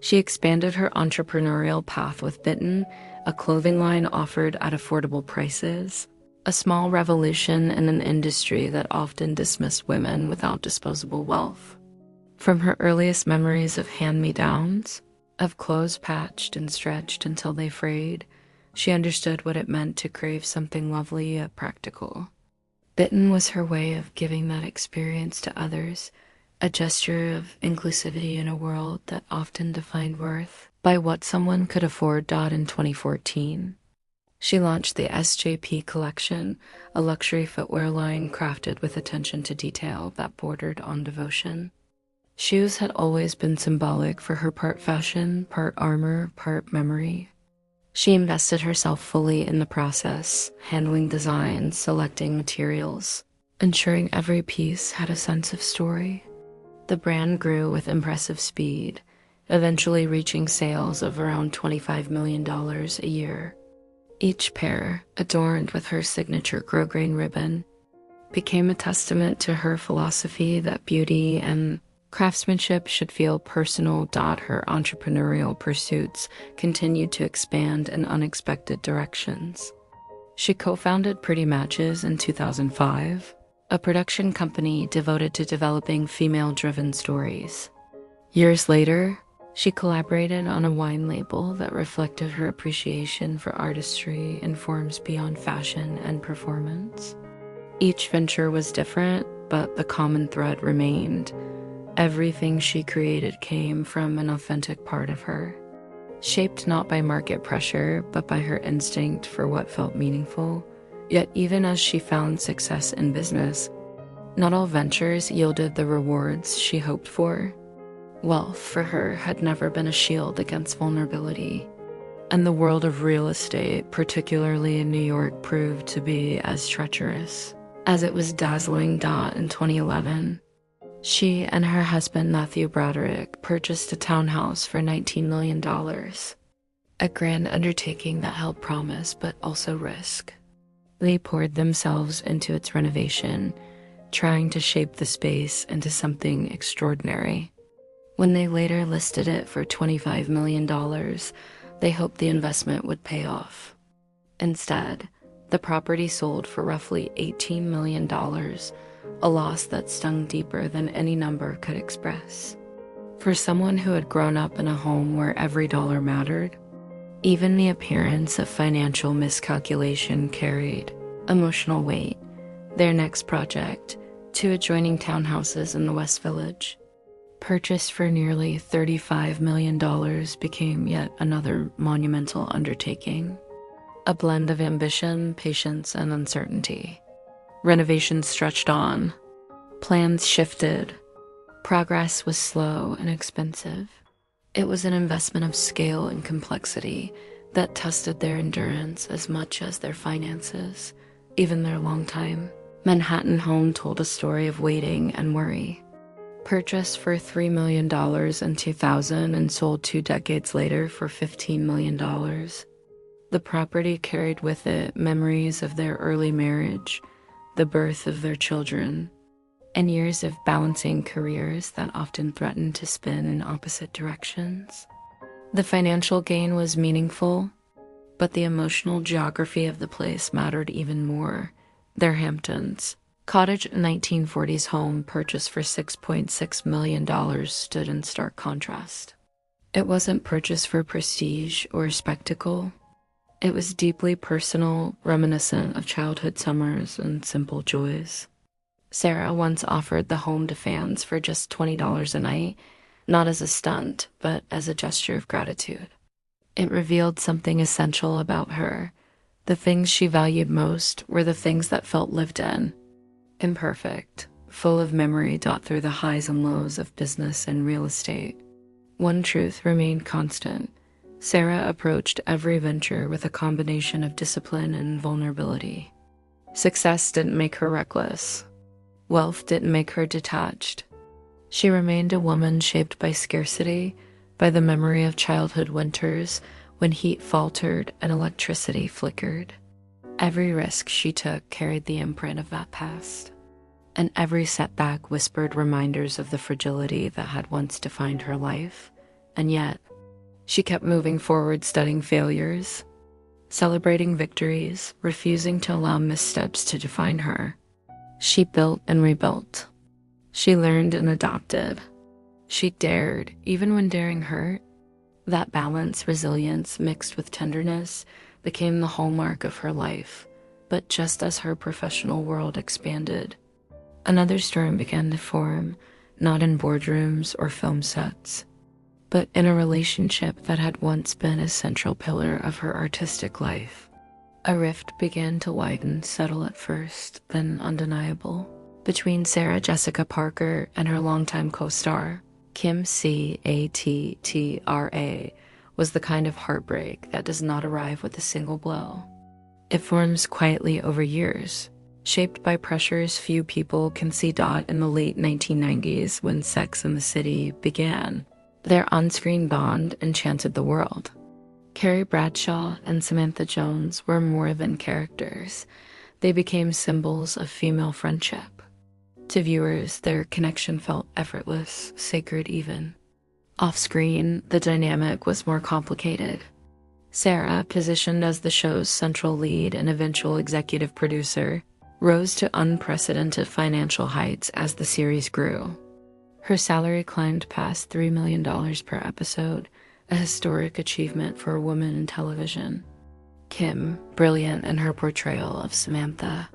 She expanded her entrepreneurial path with Bitten, a clothing line offered at affordable prices, a small revolution in an industry that often dismissed women without disposable wealth. From her earliest memories of hand-me-downs, of clothes patched and stretched until they frayed, she understood what it meant to crave something lovely yet practical. Bitten was her way of giving that experience to others, a gesture of inclusivity in a world that often defined worth by what someone could afford. In 2014, she launched the SJP collection, a luxury footwear line crafted with attention to detail that bordered on devotion. Shoes had always been symbolic for her part fashion, part armor, part memory. She invested herself fully in the process, handling designs, selecting materials, ensuring every piece had a sense of story. The brand grew with impressive speed, eventually reaching sales of around $25 million a year. Each pair, adorned with her signature grosgrain ribbon, became a testament to her philosophy that beauty and craftsmanship should feel personal. Her entrepreneurial pursuits continued to expand in unexpected directions. She co-founded Pretty Matches in 2005, a production company devoted to developing female-driven stories. Years later, she collaborated on a wine label that reflected her appreciation for artistry and forms beyond fashion and performance. Each venture was different, but the common thread remained. Everything she created came from an authentic part of her, shaped not by market pressure, but by her instinct for what felt meaningful. Yet even as she found success in business, not all ventures yielded the rewards she hoped for. Wealth for her had never been a shield against vulnerability, and the world of real estate, particularly in New York, proved to be as treacherous as it was dazzling. In 2011, she and her husband Matthew Broderick purchased a townhouse for $19 million, a grand undertaking that held promise but also risk. They poured themselves into its renovation, trying to shape the space into something extraordinary. When they later listed it for $25 million, they hoped the investment would pay off. Instead, the property sold for roughly $18 million, a loss that stung deeper than any number could express. For someone who had grown up in a home where every dollar mattered, even the appearance of financial miscalculation carried emotional weight. Their next project, 2 adjoining townhouses in the West Village, purchased for nearly $35 million, became yet another monumental undertaking. A blend of ambition, patience, and uncertainty. Renovations stretched on. Plans shifted. Progress was slow and expensive. It was an investment of scale and complexity that tested their endurance as much as their finances, even their long-time Manhattan home told a story of waiting and worry. Purchased for $3 million in 2000 and sold 2 decades later for $15 million. The property carried with it memories of their early marriage, the birth of their children, and years of balancing careers that often threatened to spin in opposite directions. The financial gain was meaningful, but the emotional geography of the place mattered even more. Their Hamptons cottage 1940s home purchased for $6.6 million stood in stark contrast. It wasn't purchased for prestige or spectacle. It was deeply personal, reminiscent of childhood summers and simple joys. Sarah once offered the home to fans for just $20 a night, not as a stunt, but as a gesture of gratitude. It revealed something essential about her. The things she valued most were the things that felt lived in, imperfect, full of memory. Through the highs and lows of business and real estate, one truth remained constant. Sarah approached every venture with a combination of discipline and vulnerability. Success didn't make her reckless. Wealth didn't make her detached. She remained a woman shaped by scarcity, by the memory of childhood winters when heat faltered and electricity flickered. Every risk she took carried the imprint of that past. and every setback whispered reminders of the fragility that had once defined her life. And yet, she kept moving forward, studying failures, celebrating victories, refusing to allow missteps to define her. She built and rebuilt. She learned and adopted. She dared, even when daring hurt. That balance, resilience, mixed with tenderness, became the hallmark of her life. But just as her professional world expanded, another storm began to form, not in boardrooms or film sets, but in a relationship that had once been a central pillar of her artistic life. A rift began to widen, subtle at first, then undeniable, between Sarah Jessica Parker and her longtime co-star. Kim Cattrall was the kind of heartbreak that does not arrive with a single blow. It forms quietly over years, shaped by pressures few people can see. In the late 1990s, when Sex and the City began, their on-screen bond enchanted the world. Carrie Bradshaw and Samantha Jones were more than characters. They became symbols of female friendship. To viewers, their connection felt effortless, sacred even. Off-screen, the dynamic was more complicated. Sarah, positioned as the show's central lead and eventual executive producer, rose to unprecedented financial heights as the series grew. Her salary climbed past $3 million per episode, a historic achievement for a woman in television. Kim, brilliant in her portrayal of Samantha,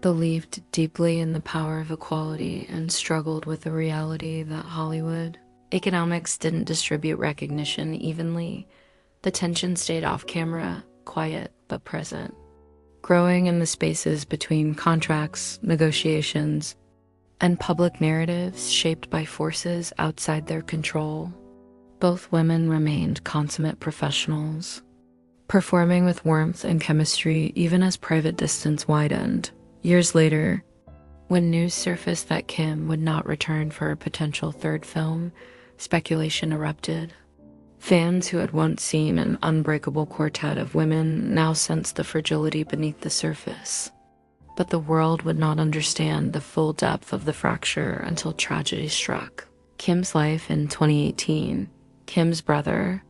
believed deeply in the power of equality and struggled with the reality that Hollywood economics didn't distribute recognition evenly. The tension stayed off camera, quiet but present, growing in the spaces between contracts, negotiations, and public narratives shaped by forces outside their control. Both women remained consummate professionals, performing with warmth and chemistry even as private distance widened. Years later, when news surfaced that Kim would not return for a potential third film, speculation erupted. Fans who had once seen an unbreakable quartet of women now sensed the fragility beneath the surface. But the world would not understand the full depth of the fracture until tragedy struck. Kim's life in 2018, Kim's brother,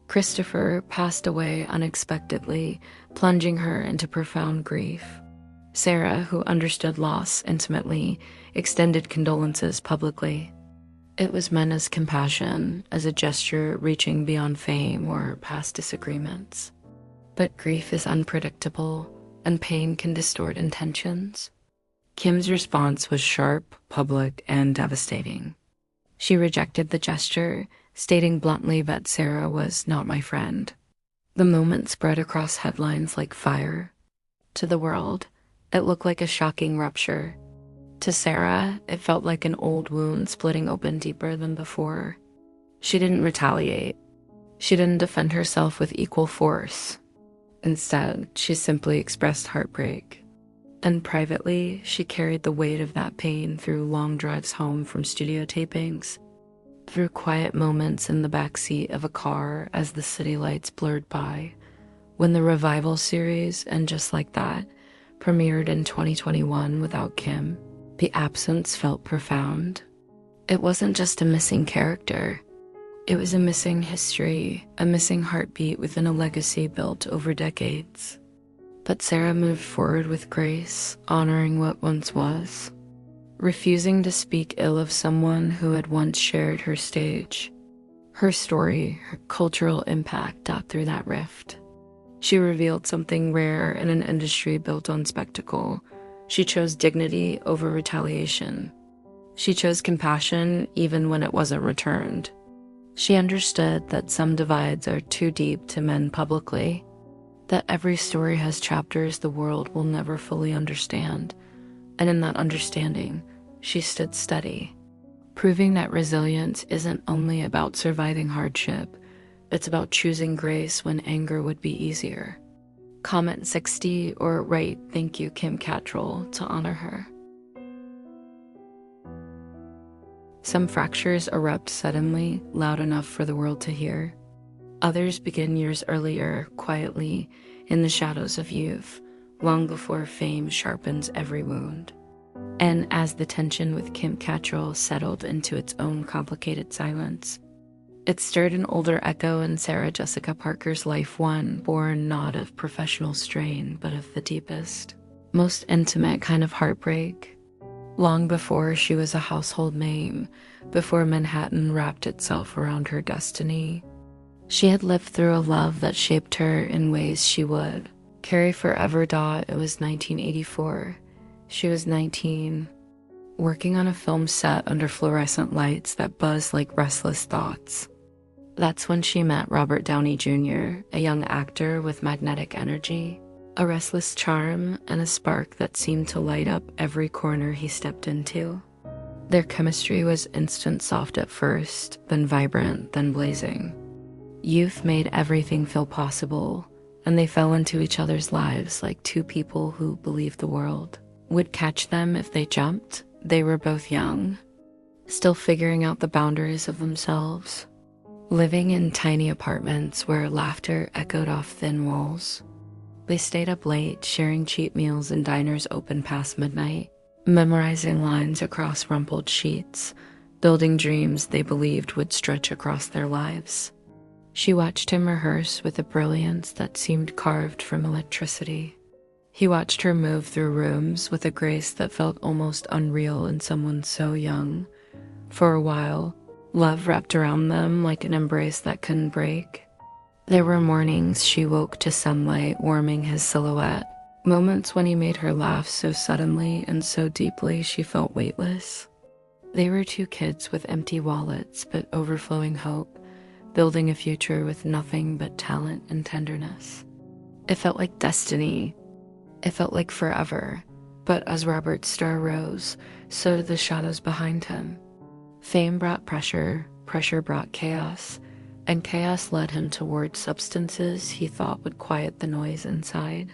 Christopher, passed away unexpectedly, plunging her into profound grief. Sarah, who understood loss intimately, extended condolences publicly. It was meant as compassion, as a gesture reaching beyond fame or past disagreements. But grief is unpredictable, and pain can distort intentions. Kim's response was sharp, public, and devastating. She rejected the gesture, stating bluntly that Sarah was not my friend. The moment spread across headlines like fire. To the world, it looked like a shocking rupture. To Sarah, it felt like an old wound splitting open deeper than before. She didn't retaliate. She didn't defend herself with equal force. Instead, she simply expressed heartbreak. And privately, she carried the weight of that pain through long drives home from studio tapings, through quiet moments in the backseat of a car as the city lights blurred by. When the revival series, And Just Like That, premiered in 2021 without Kim, the absence felt profound. It wasn't just a missing character. It was a missing history, a missing heartbeat within a legacy built over decades. But Sarah moved forward with grace, honoring what once was, refusing to speak ill of someone who had once shared her stage. Her story, her cultural impact dot through that rift. She revealed something rare in an industry built on spectacle. She chose dignity over retaliation. She chose compassion even when it wasn't returned. She understood that some divides are too deep to mend publicly, that every story has chapters the world will never fully understand, and in that understanding, she stood steady, proving that resilience isn't only about surviving hardship, it's about choosing grace when anger would be easier. Comment 60 or write "Thank you, Kim Cattrall" to honor her. Some fractures erupt suddenly, loud enough for the world to hear. Others begin years earlier, quietly, in the shadows of youth, long before fame sharpens every wound. And as the tension with Kim Cattrall settled into its own complicated silence, it stirred an older echo in Sarah Jessica Parker's life, one born not of professional strain, but of the deepest, most intimate kind of heartbreak. Long before she was a household name, before Manhattan wrapped itself around her destiny, she had lived through a love that shaped her in ways she would carry forever. It was 1984. She was 19, working on a film set under fluorescent lights that buzzed like restless thoughts. That's when she met Robert Downey Jr., a young actor with magnetic energy, a restless charm, and a spark that seemed to light up every corner he stepped into. Their chemistry was instant, soft at first, then vibrant, then blazing. Youth made everything feel possible, and they fell into each other's lives like two people who believed the world would catch them if they jumped. They were both young, still figuring out the boundaries of themselves, living in tiny apartments where laughter echoed off thin walls. They stayed up late, sharing cheap meals in diners open past midnight, memorizing lines across rumpled sheets, building dreams they believed would stretch across their lives. She watched him rehearse with a brilliance that seemed carved from electricity. He watched her move through rooms with a grace that felt almost unreal in someone so young. For a while, love wrapped around them like an embrace that couldn't break. There were mornings she woke to sunlight warming his silhouette, moments when he made her laugh so suddenly and so deeply she felt weightless. They were two kids with empty wallets but overflowing hope, building a future with nothing but talent and tenderness. It felt like destiny. It felt like forever. But as Robert's star rose, so did the shadows behind him. Fame brought pressure, pressure brought chaos, and chaos led him toward substances he thought would quiet the noise inside.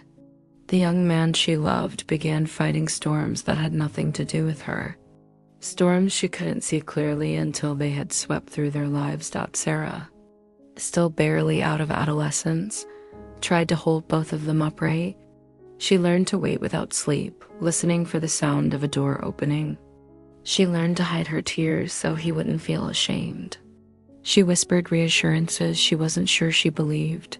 The young man she loved began fighting storms that had nothing to do with her. Storms she couldn't see clearly until they had swept through their lives. Sarah, still barely out of adolescence, tried to hold both of them upright. She learned to wait without sleep, listening for the sound of a door opening. She learned to hide her tears so he wouldn't feel ashamed. She whispered reassurances she wasn't sure she believed,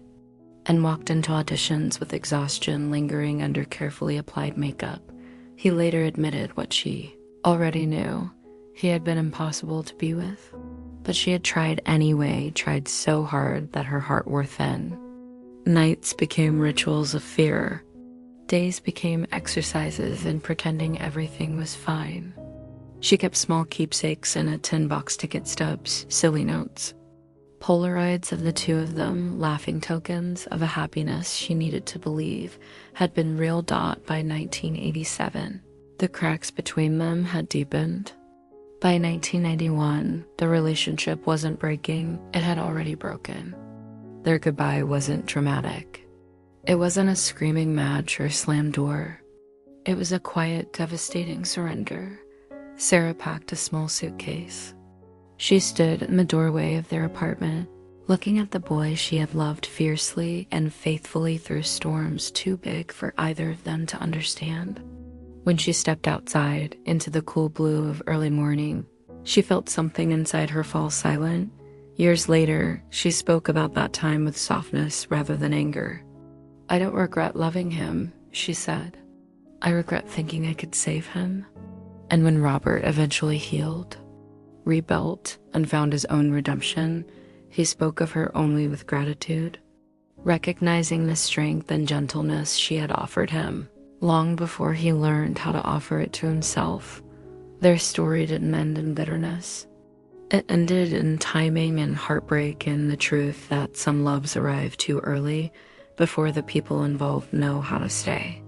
and walked into auditions with exhaustion lingering under carefully applied makeup. He later admitted what she already knew. He had been impossible to be with, but she had tried anyway, tried so hard that her heart wore thin. Nights became rituals of fear. Days became exercises in pretending everything was fine. She kept small keepsakes in a tin box, ticket stubs, silly notes, Polaroids of the two of them, laughing tokens of a happiness she needed to believe had been real. By 1987, the cracks between them had deepened. By 1991, the relationship wasn't breaking, it had already broken. Their goodbye wasn't dramatic. It wasn't a screaming match or slammed door. It was a quiet, devastating surrender. Sarah packed a small suitcase. She stood in the doorway of their apartment, looking at the boy she had loved fiercely and faithfully through storms too big for either of them to understand. When she stepped outside into the cool blue of early morning, she felt something inside her fall silent. Years later, she spoke about that time with softness rather than anger. "I don't regret loving him," she said. "I regret thinking I could save him." And when Robert eventually healed, rebuilt, and found his own redemption, he spoke of her only with gratitude, recognizing the strength and gentleness she had offered him long before he learned how to offer it to himself. Their story didn't end in bitterness. It ended in timing and heartbreak and the truth that some loves arrive too early before the people involved know how to stay.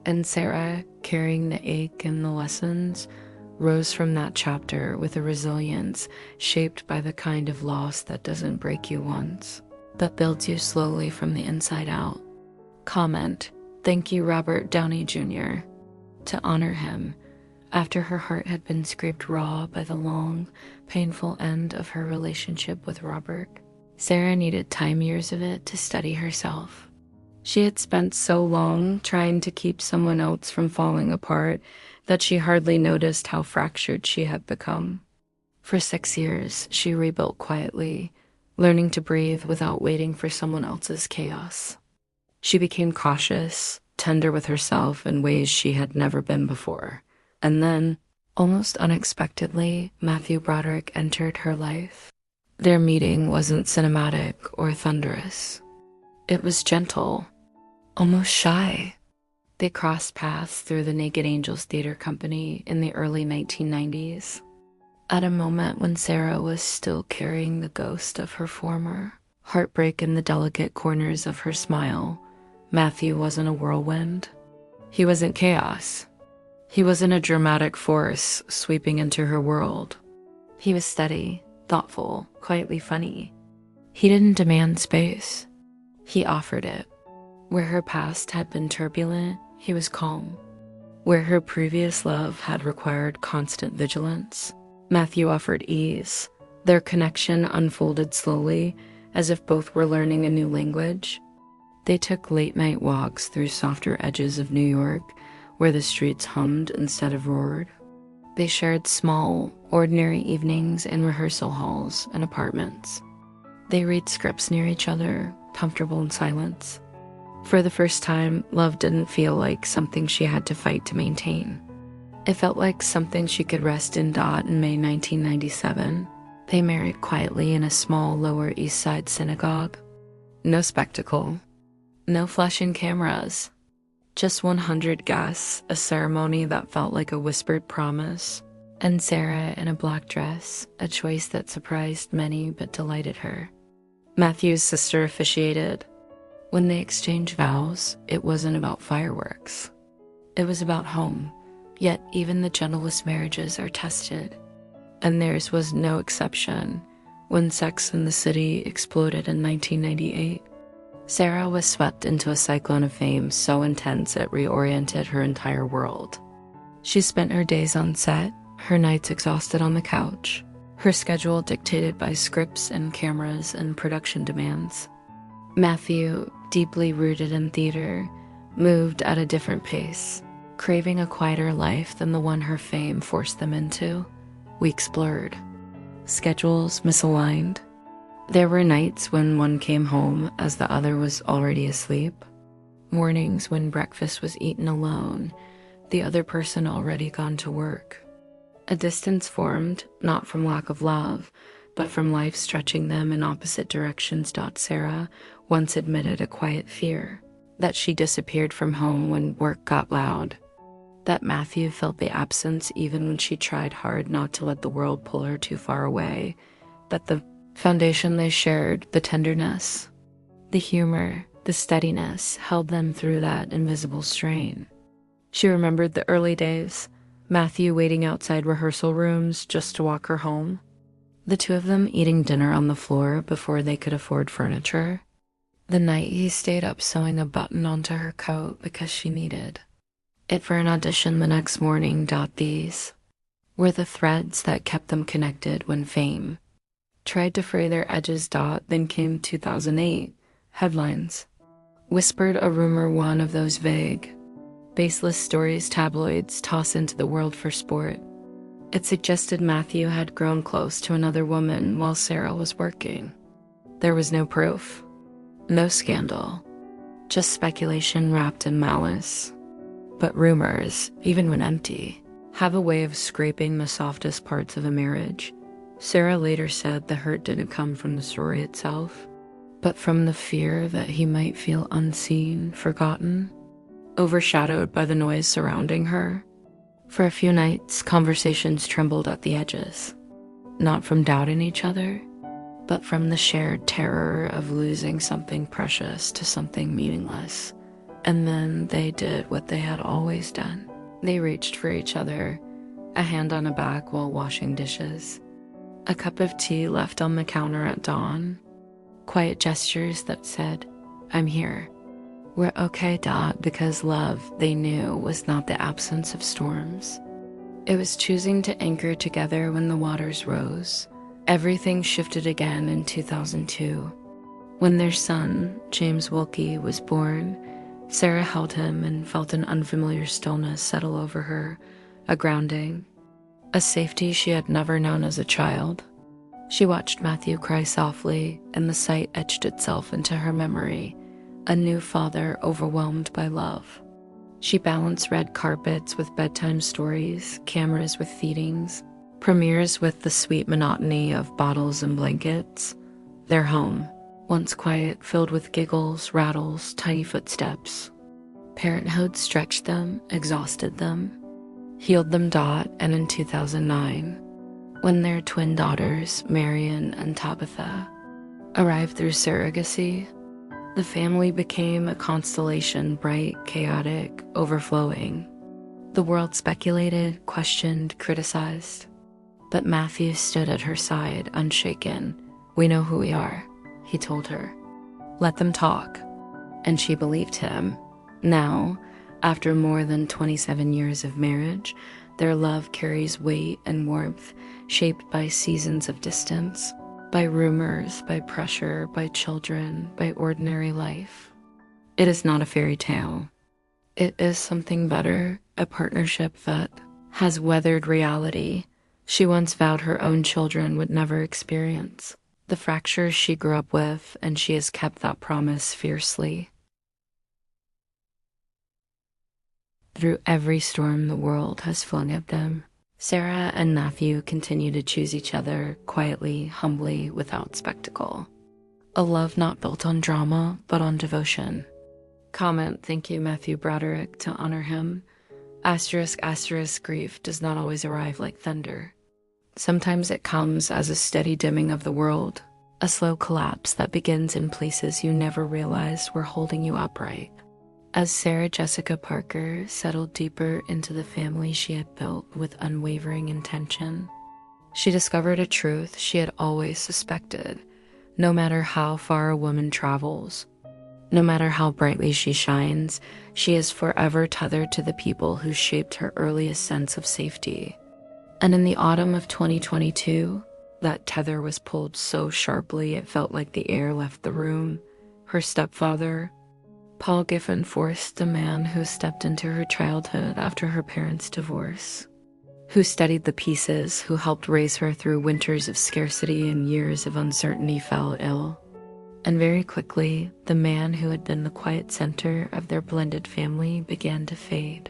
And Sarah, carrying the ache and the lessons, rose from that chapter with a resilience shaped by the kind of loss that doesn't break you once, but builds you slowly from the inside out. Comment, "Thank you, Robert Downey Jr." To honor him, after her heart had been scraped raw by the long, painful end of her relationship with Robert, Sarah needed time, years of it, to study herself. She had spent so long trying to keep someone else from falling apart that she hardly noticed how fractured she had become. For 6 years, she rebuilt quietly, learning to breathe without waiting for someone else's chaos. She became cautious, tender with herself in ways she had never been before. And then, almost unexpectedly, Matthew Broderick entered her life. Their meeting wasn't cinematic or thunderous. It was gentle, almost shy. They crossed paths through the Naked Angels Theater Company in the early 1990s, at a moment when Sarah was still carrying the ghost of her former. Heartbreak in the delicate corners of her smile, Matthew wasn't a whirlwind. He wasn't chaos. He wasn't a dramatic force sweeping into her world. He was steady, thoughtful, quietly funny. He didn't demand space. He offered it. Where her past had been turbulent, he was calm. Where her previous love had required constant vigilance, Matthew offered ease. Their connection unfolded slowly, as if both were learning a new language. They took late-night walks through softer edges of New York, where the streets hummed instead of roared. They shared small, ordinary evenings in rehearsal halls and apartments. They read scripts near each other, comfortable in silence. For the first time, love didn't feel like something she had to fight to maintain. It felt like something she could rest in. In May 1997, they married quietly in a small Lower East Side synagogue. No spectacle. No flashing cameras. Just 100 guests, a ceremony that felt like a whispered promise, and Sarah in a black dress, a choice that surprised many but delighted her. Matthew's sister officiated. When they exchanged vows, it wasn't about fireworks. It was about home, yet even the gentlest marriages are tested. And theirs was no exception when Sex and the City exploded in 1998. Sarah was swept into a cyclone of fame so intense it reoriented her entire world. She spent her days on set, her nights exhausted on the couch, her schedule dictated by scripts and cameras and production demands. Matthew, deeply rooted in theater, moved at a different pace, craving a quieter life than the one her fame forced them into. Weeks blurred, schedules misaligned. There were nights when one came home as the other was already asleep, mornings when breakfast was eaten alone, the other person already gone to work. A distance formed, not from lack of love, but from life stretching them in opposite directions. Sarah once admitted a quiet fear that she disappeared from home when work got loud, that Matthew felt the absence even when she tried hard not to let the world pull her too far away, that the foundation they shared, the tenderness, the humor, the steadiness, held them through that invisible strain. She remembered the early days, Matthew waiting outside rehearsal rooms just to walk her home, the two of them eating dinner on the floor before they could afford furniture, the night he stayed up sewing a button onto her coat because she needed it for an audition the next morning. These were the threads that kept them connected when fame tried to fray their edges. Then came 2008. Headlines whispered a rumor, one of those vague, baseless stories tabloids toss into the world for sport. It suggested Matthew had grown close to another woman while Sarah was working. There was no proof, no scandal, just speculation wrapped in malice. But rumors, even when empty, have a way of scraping the softest parts of a marriage. Sarah later said the hurt didn't come from the story itself, but from the fear that he might feel unseen, forgotten, overshadowed by the noise surrounding her. For a few nights, conversations trembled at the edges, not from doubting each other, but from the shared terror of losing something precious to something meaningless. And then they did what they had always done. They reached for each other, a hand on a back while washing dishes, a cup of tea left on the counter at dawn, quiet gestures that said, "I'm here. We're okay, because love, they knew, was not the absence of storms. It was choosing to anchor together when the waters rose. Everything shifted again in 2002. When their son, James Wilkie, was born, Sarah held him and felt an unfamiliar stillness settle over her, a grounding, a safety she had never known as a child. She watched Matthew cry softly, and the sight etched itself into her memory, a new father overwhelmed by love. She balanced red carpets with bedtime stories, cameras with feedings, premieres with the sweet monotony of bottles and blankets. Their home, once quiet, filled with giggles, rattles, tiny footsteps. Parenthood stretched them, exhausted them, healed them. And in 2009, when their twin daughters, Marion and Tabitha, arrived through surrogacy, the family became a constellation, bright, chaotic, overflowing. The world speculated, questioned, criticized. But Matthew stood at her side, unshaken. "We know who we are," he told her. "Let them talk." And she believed him. Now, after more than 27 years of marriage, their love carries weight and warmth, shaped by seasons of distance, by rumors, by pressure, by children, by ordinary life. It is not a fairy tale. It is something better, a partnership that has weathered reality she once vowed her own children would never experience. The fractures she grew up with, and she has kept that promise fiercely. Through every storm the world has flung at them, Sarah and Matthew continue to choose each other quietly, humbly, without spectacle. A love not built on drama, but on devotion. Comment, "Thank you, Matthew Broderick," to honor him. **** Grief does not always arrive like thunder. Sometimes it comes as a steady dimming of the world, a slow collapse that begins in places you never realized were holding you upright. As Sarah Jessica Parker settled deeper into the family she had built with unwavering intention, she discovered a truth she had always suspected. No matter how far a woman travels, no matter how brightly she shines, she is forever tethered to the people who shaped her earliest sense of safety. And in the autumn of 2022, that tether was pulled so sharply it felt like the air left the room. Her stepfather, Paul Giffin Forste, the man who stepped into her childhood after her parents' divorce, who studied the pieces, who helped raise her through winters of scarcity and years of uncertainty, fell ill. And very quickly, the man who had been the quiet center of their blended family began to fade.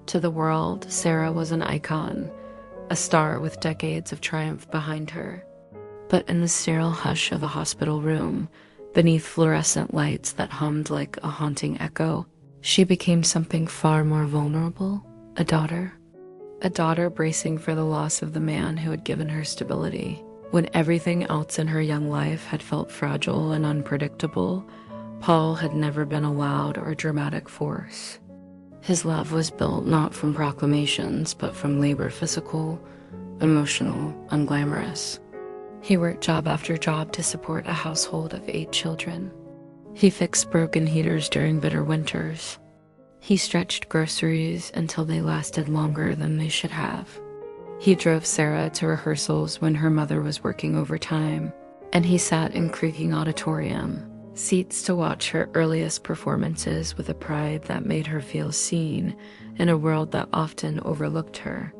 To the world, Sarah was an icon, a star with decades of triumph behind her. But in the sterile hush of a hospital room, beneath fluorescent lights that hummed like a haunting echo, she became something far more vulnerable, a daughter. A daughter bracing for the loss of the man who had given her stability. When everything else in her young life had felt fragile and unpredictable, Paul had never been a loud or dramatic force. His love was built not from proclamations, but from labor, physical, emotional, unglamorous. He worked job after job to support a household of 8 children. He fixed broken heaters during bitter winters. He stretched groceries until they lasted longer than they should have. He drove Sarah to rehearsals when her mother was working overtime, and he sat in creaking auditorium, seats to watch her earliest performances with a pride that made her feel seen in a world that often overlooked her.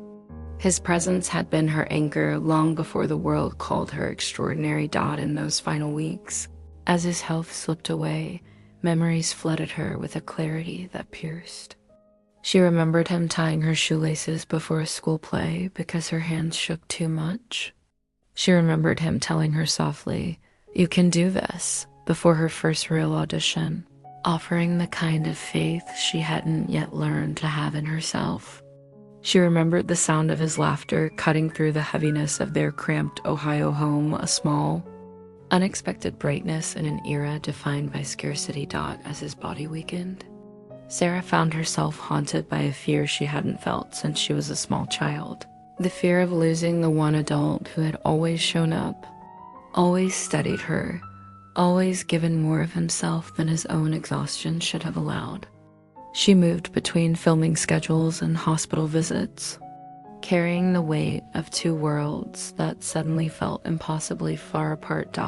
His presence had been her anchor long before the world called her extraordinary. In those final weeks, as his health slipped away, memories flooded her with a clarity that pierced. She remembered him tying her shoelaces before a school play because her hands shook too much. She remembered him telling her softly, "You can do this," before her first real audition, offering the kind of faith she hadn't yet learned to have in herself. She remembered the sound of his laughter cutting through the heaviness of their cramped Ohio home, a small, unexpected brightness in an era defined by scarcity. As his body weakened, Sarah found herself haunted by a fear she hadn't felt since she was a small child. The fear of losing the one adult who had always shown up, always studied her, always given more of himself than his own exhaustion should have allowed. She moved between filming schedules and hospital visits, carrying the weight of two worlds that suddenly felt impossibly far apart.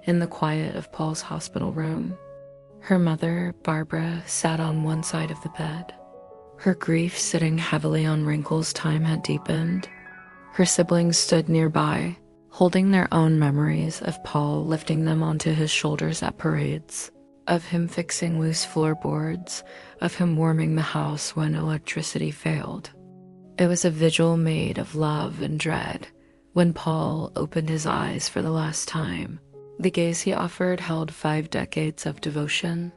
In the quiet of Paul's hospital room, her mother, Barbara, sat on one side of the bed, her grief sitting heavily on wrinkles time had deepened. Her siblings stood nearby, holding their own memories of Paul lifting them onto his shoulders at parades, of him fixing loose floorboards, of him warming the house when electricity failed. It was a vigil made of love and dread. When Paul opened his eyes for the last time, the gaze he offered held 5 decades of devotion.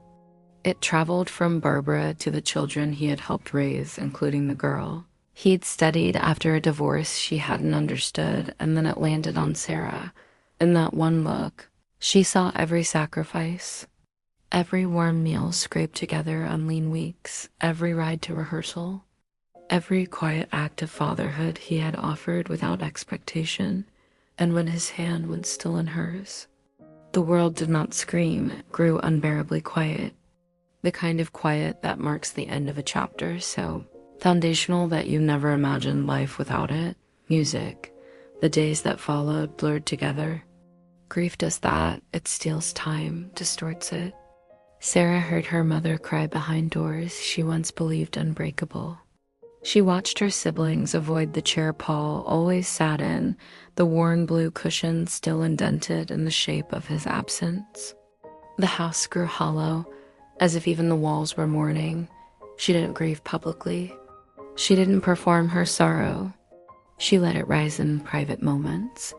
It traveled from Barbara to the children he had helped raise, including the girl he'd studied after a divorce she hadn't understood, and then it landed on Sarah. In that one look, she saw every sacrifice, every warm meal scraped together on lean weeks, every ride to rehearsal, every quiet act of fatherhood he had offered without expectation. And when his hand was still in hers, the world did not scream, it grew unbearably quiet. The kind of quiet that marks the end of a chapter, so foundational that you never imagined life without it. Music, the days that followed, blurred together. Grief does that. It steals time, distorts it. Sarah heard her mother cry behind doors she once believed unbreakable. She watched her siblings avoid the chair Paul always sat in, the worn blue cushion still indented in the shape of his absence. The house grew hollow, as if even the walls were mourning. She didn't grieve publicly. She didn't perform her sorrow. She let it rise in private moments,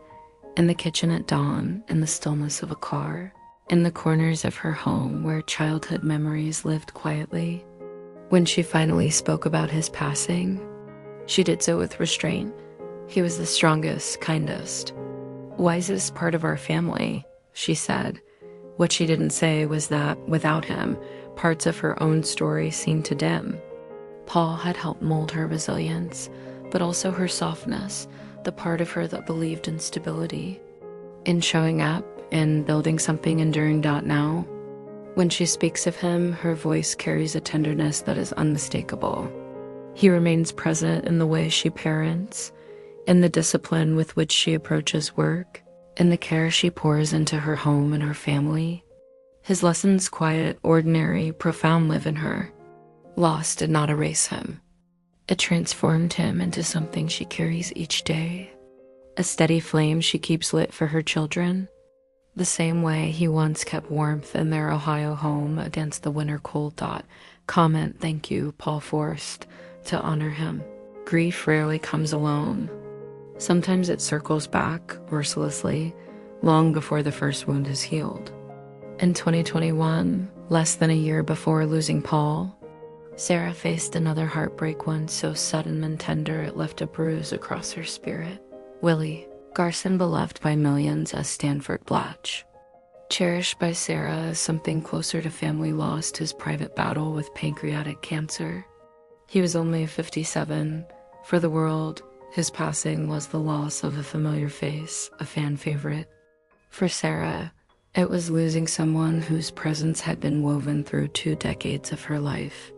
in the kitchen at dawn, in the stillness of a car, in the corners of her home where childhood memories lived quietly. When she finally spoke about his passing, she did so with restraint. He was the strongest, kindest, wisest part of our family, she said. What she didn't say was that, without him, parts of her own story seemed to dim. Paul had helped mold her resilience, but also her softness, the part of her that believed in stability, in showing up, in building something enduring. Now, when she speaks of him, her voice carries a tenderness that is unmistakable. He remains present in the way she parents, in the discipline with which she approaches work, in the care she pours into her home and her family. His lessons, quiet, ordinary, profound, live in her. Loss did not erase him. It transformed him into something she carries each day, a steady flame she keeps lit for her children, the same way he once kept warmth in their Ohio home against the winter cold. Comment, thank you, Paul Forste, to honor him. Grief rarely comes alone. Sometimes it circles back, mercilessly, long before the first wound is healed. In 2021, less than a year before losing Paul, Sarah faced another heartbreak, one so sudden and tender it left a bruise across her spirit. Willie Garson, beloved by millions as Stanford Blatch, cherished by Sarah as something closer to family, lost his private battle with pancreatic cancer. He was only 57. For the world, his passing was the loss of a familiar face, a fan favorite. For Sarah, it was losing someone whose presence had been woven through 2 decades of her life.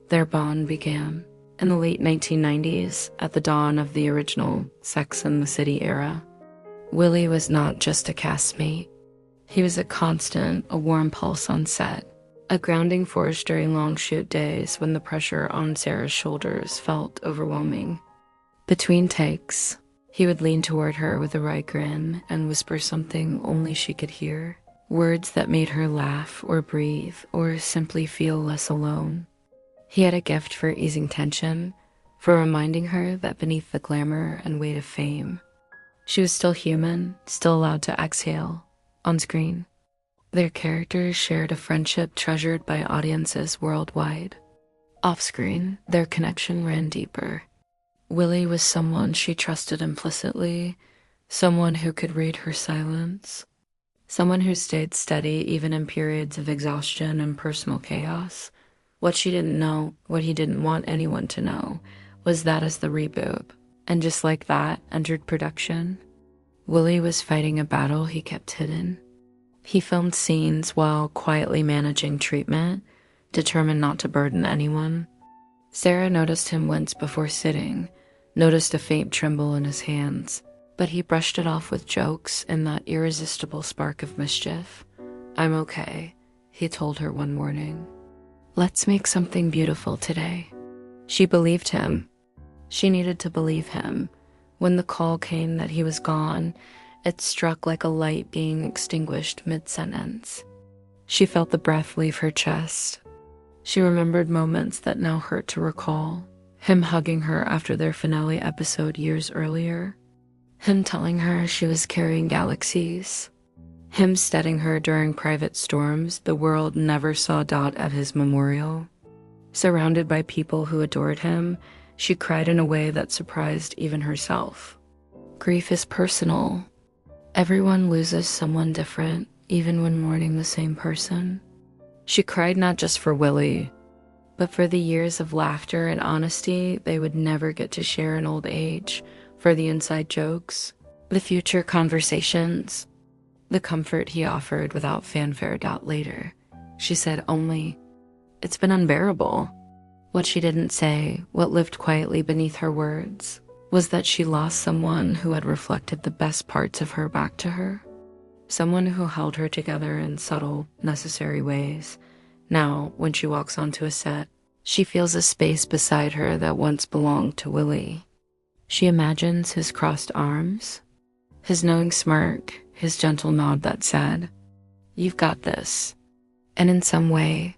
Their bond began in the late 1990s, at the dawn of the original Sex and the City era. Willie was not just a castmate. He was a constant, a warm pulse on set, a grounding force during long shoot days when the pressure on Sarah's shoulders felt overwhelming. Between takes, he would lean toward her with a wry grin and whisper something only she could hear, words that made her laugh or breathe or simply feel less alone. He had a gift for easing tension, for reminding her that beneath the glamour and weight of fame, she was still human, still allowed to exhale. On screen, their characters shared a friendship treasured by audiences worldwide. Off-screen, their connection ran deeper. Willie was someone she trusted implicitly, someone who could read her silence, someone who stayed steady even in periods of exhaustion and personal chaos. What she didn't know, what he didn't want anyone to know, was that as the reboot, and just like that, entered production, Willie was fighting a battle he kept hidden. He filmed scenes while quietly managing treatment, determined not to burden anyone. Sarah noticed him once before sitting, noticed a faint tremble in his hands, but he brushed it off with jokes and that irresistible spark of mischief. "I'm okay," he told her one morning. "Let's make something beautiful today." She believed him. She needed to believe him. When the call came that he was gone, it struck like a light being extinguished mid-sentence. She felt the breath leave her chest. She remembered moments that now hurt to recall. Him hugging her after their finale episode years earlier. Him telling her she was carrying galaxies. Him steadying her during private storms the world never saw Dot at his memorial. Surrounded by people who adored him, she cried in a way that surprised even herself. Grief is personal. Everyone loses someone different, even when mourning the same person. She cried not just for Willie, but for the years of laughter and honesty they would never get to share in old age, for the inside jokes, the future conversations, the comfort he offered without fanfare. Later, she said only, "It's been unbearable." What she didn't say, what lived quietly beneath her words, was that she lost someone who had reflected the best parts of her back to her. Someone who held her together in subtle, necessary ways. Now, when she walks onto a set, she feels a space beside her that once belonged to Willie. She imagines his crossed arms, his knowing smirk, his gentle nod that said, "You've got this." And in some way,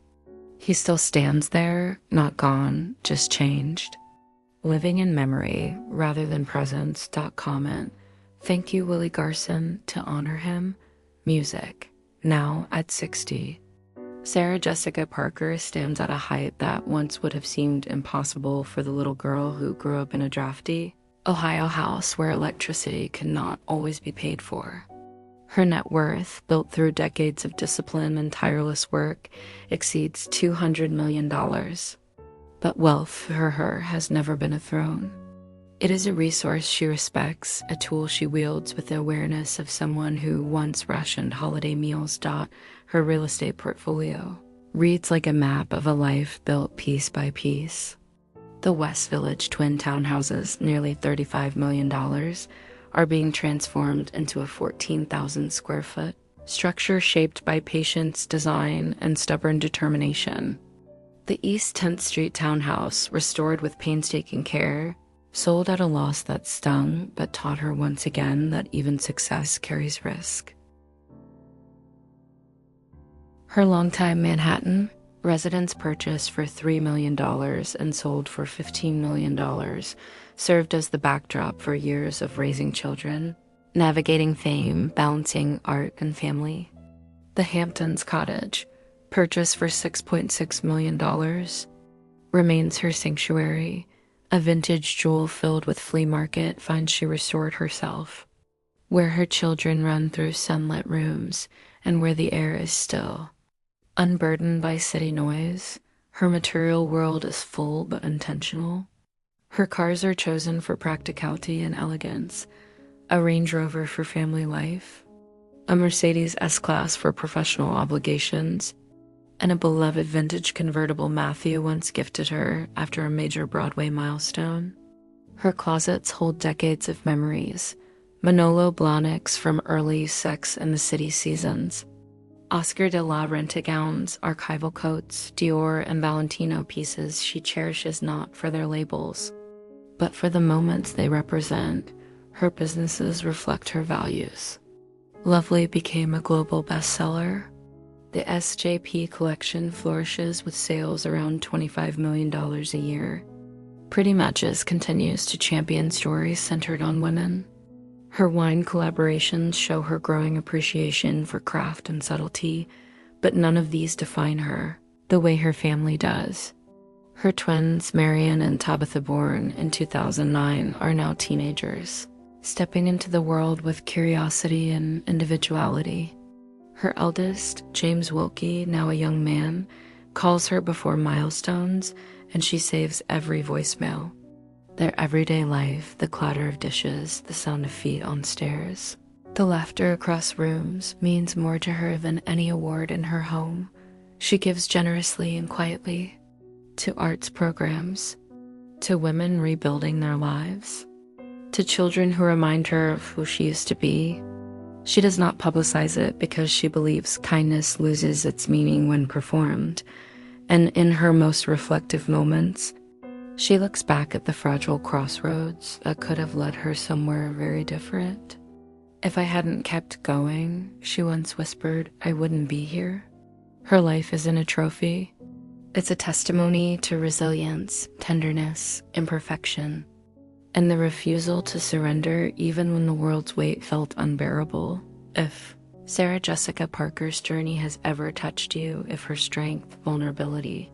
he still stands there, not gone, just changed. Living in memory rather than presence. Comment. Thank you, Willie Garson, to honor him. Music. Now at 60. Sarah Jessica Parker stands at a height that once would have seemed impossible for the little girl who grew up in a drafty Ohio house where electricity could not always be paid for. Her net worth, built through decades of discipline and tireless work, exceeds $200 million. But wealth for her has never been a throne. It is a resource she respects, a tool she wields with the awareness of someone who once rationed holiday meals. Her real estate portfolio reads like a map of a life built piece by piece. The West Village twin townhouses, nearly $35 million, are being transformed into a 14,000 square foot structure shaped by patience, design, and stubborn determination. The East 10th Street townhouse, restored with painstaking care, sold at a loss that stung, but taught her once again that even success carries risk. Her longtime Manhattan residence, purchased for $3 million and sold for $15 million, served as the backdrop for years of raising children, navigating fame, balancing art and family. The Hamptons cottage, purchased for $6.6 million, remains her sanctuary, a vintage jewel filled with flea market finds she restored herself, where her children run through sunlit rooms and where the air is still. Unburdened by city noise, her material world is full but intentional. Her cars are chosen for practicality and elegance, a Range Rover for family life, a Mercedes S-Class for professional obligations, and a beloved vintage convertible Matthew once gifted her after a major Broadway milestone. Her closets hold decades of memories, Manolo Blahniks from early Sex and the City seasons, Oscar de la Renta gowns, archival coats, Dior and Valentino pieces she cherishes not for their labels, but for the moments they represent. Her businesses reflect her values. Lovely became a global bestseller. The SJP collection flourishes with sales around $25 million a year. Pretty Matches continues to champion stories centered on women. Her wine collaborations show her growing appreciation for craft and subtlety, but none of these define her the way her family does. Her twins, Marion and Tabitha, born in 2009, are now teenagers, stepping into the world with curiosity and individuality. Her eldest, James Wilkie, now a young man, calls her before milestones, and she saves every voicemail. Their everyday life, the clatter of dishes, the sound of feet on stairs, the laughter across rooms, means more to her than any award in her home. She gives generously and quietly to arts programs, to women rebuilding their lives, to children who remind her of who she used to be. She does not publicize it because she believes kindness loses its meaning when performed, and in her most reflective moments, she looks back at the fragile crossroads that could have led her somewhere very different. "If I hadn't kept going," she once whispered, "I wouldn't be here." Her life isn't a trophy. It's a testimony to resilience, tenderness, imperfection, and the refusal to surrender even when the world's weight felt unbearable. If Sarah Jessica Parker's journey has ever touched you, if her strength, vulnerability,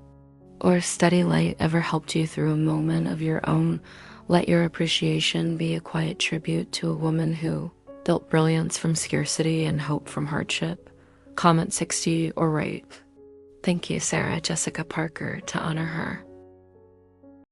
or steady light ever helped you through a moment of your own, let your appreciation be a quiet tribute to a woman who built brilliance from scarcity and hope from hardship. Comment 60 or write, "Thank you, Sarah Jessica Parker," to honor her.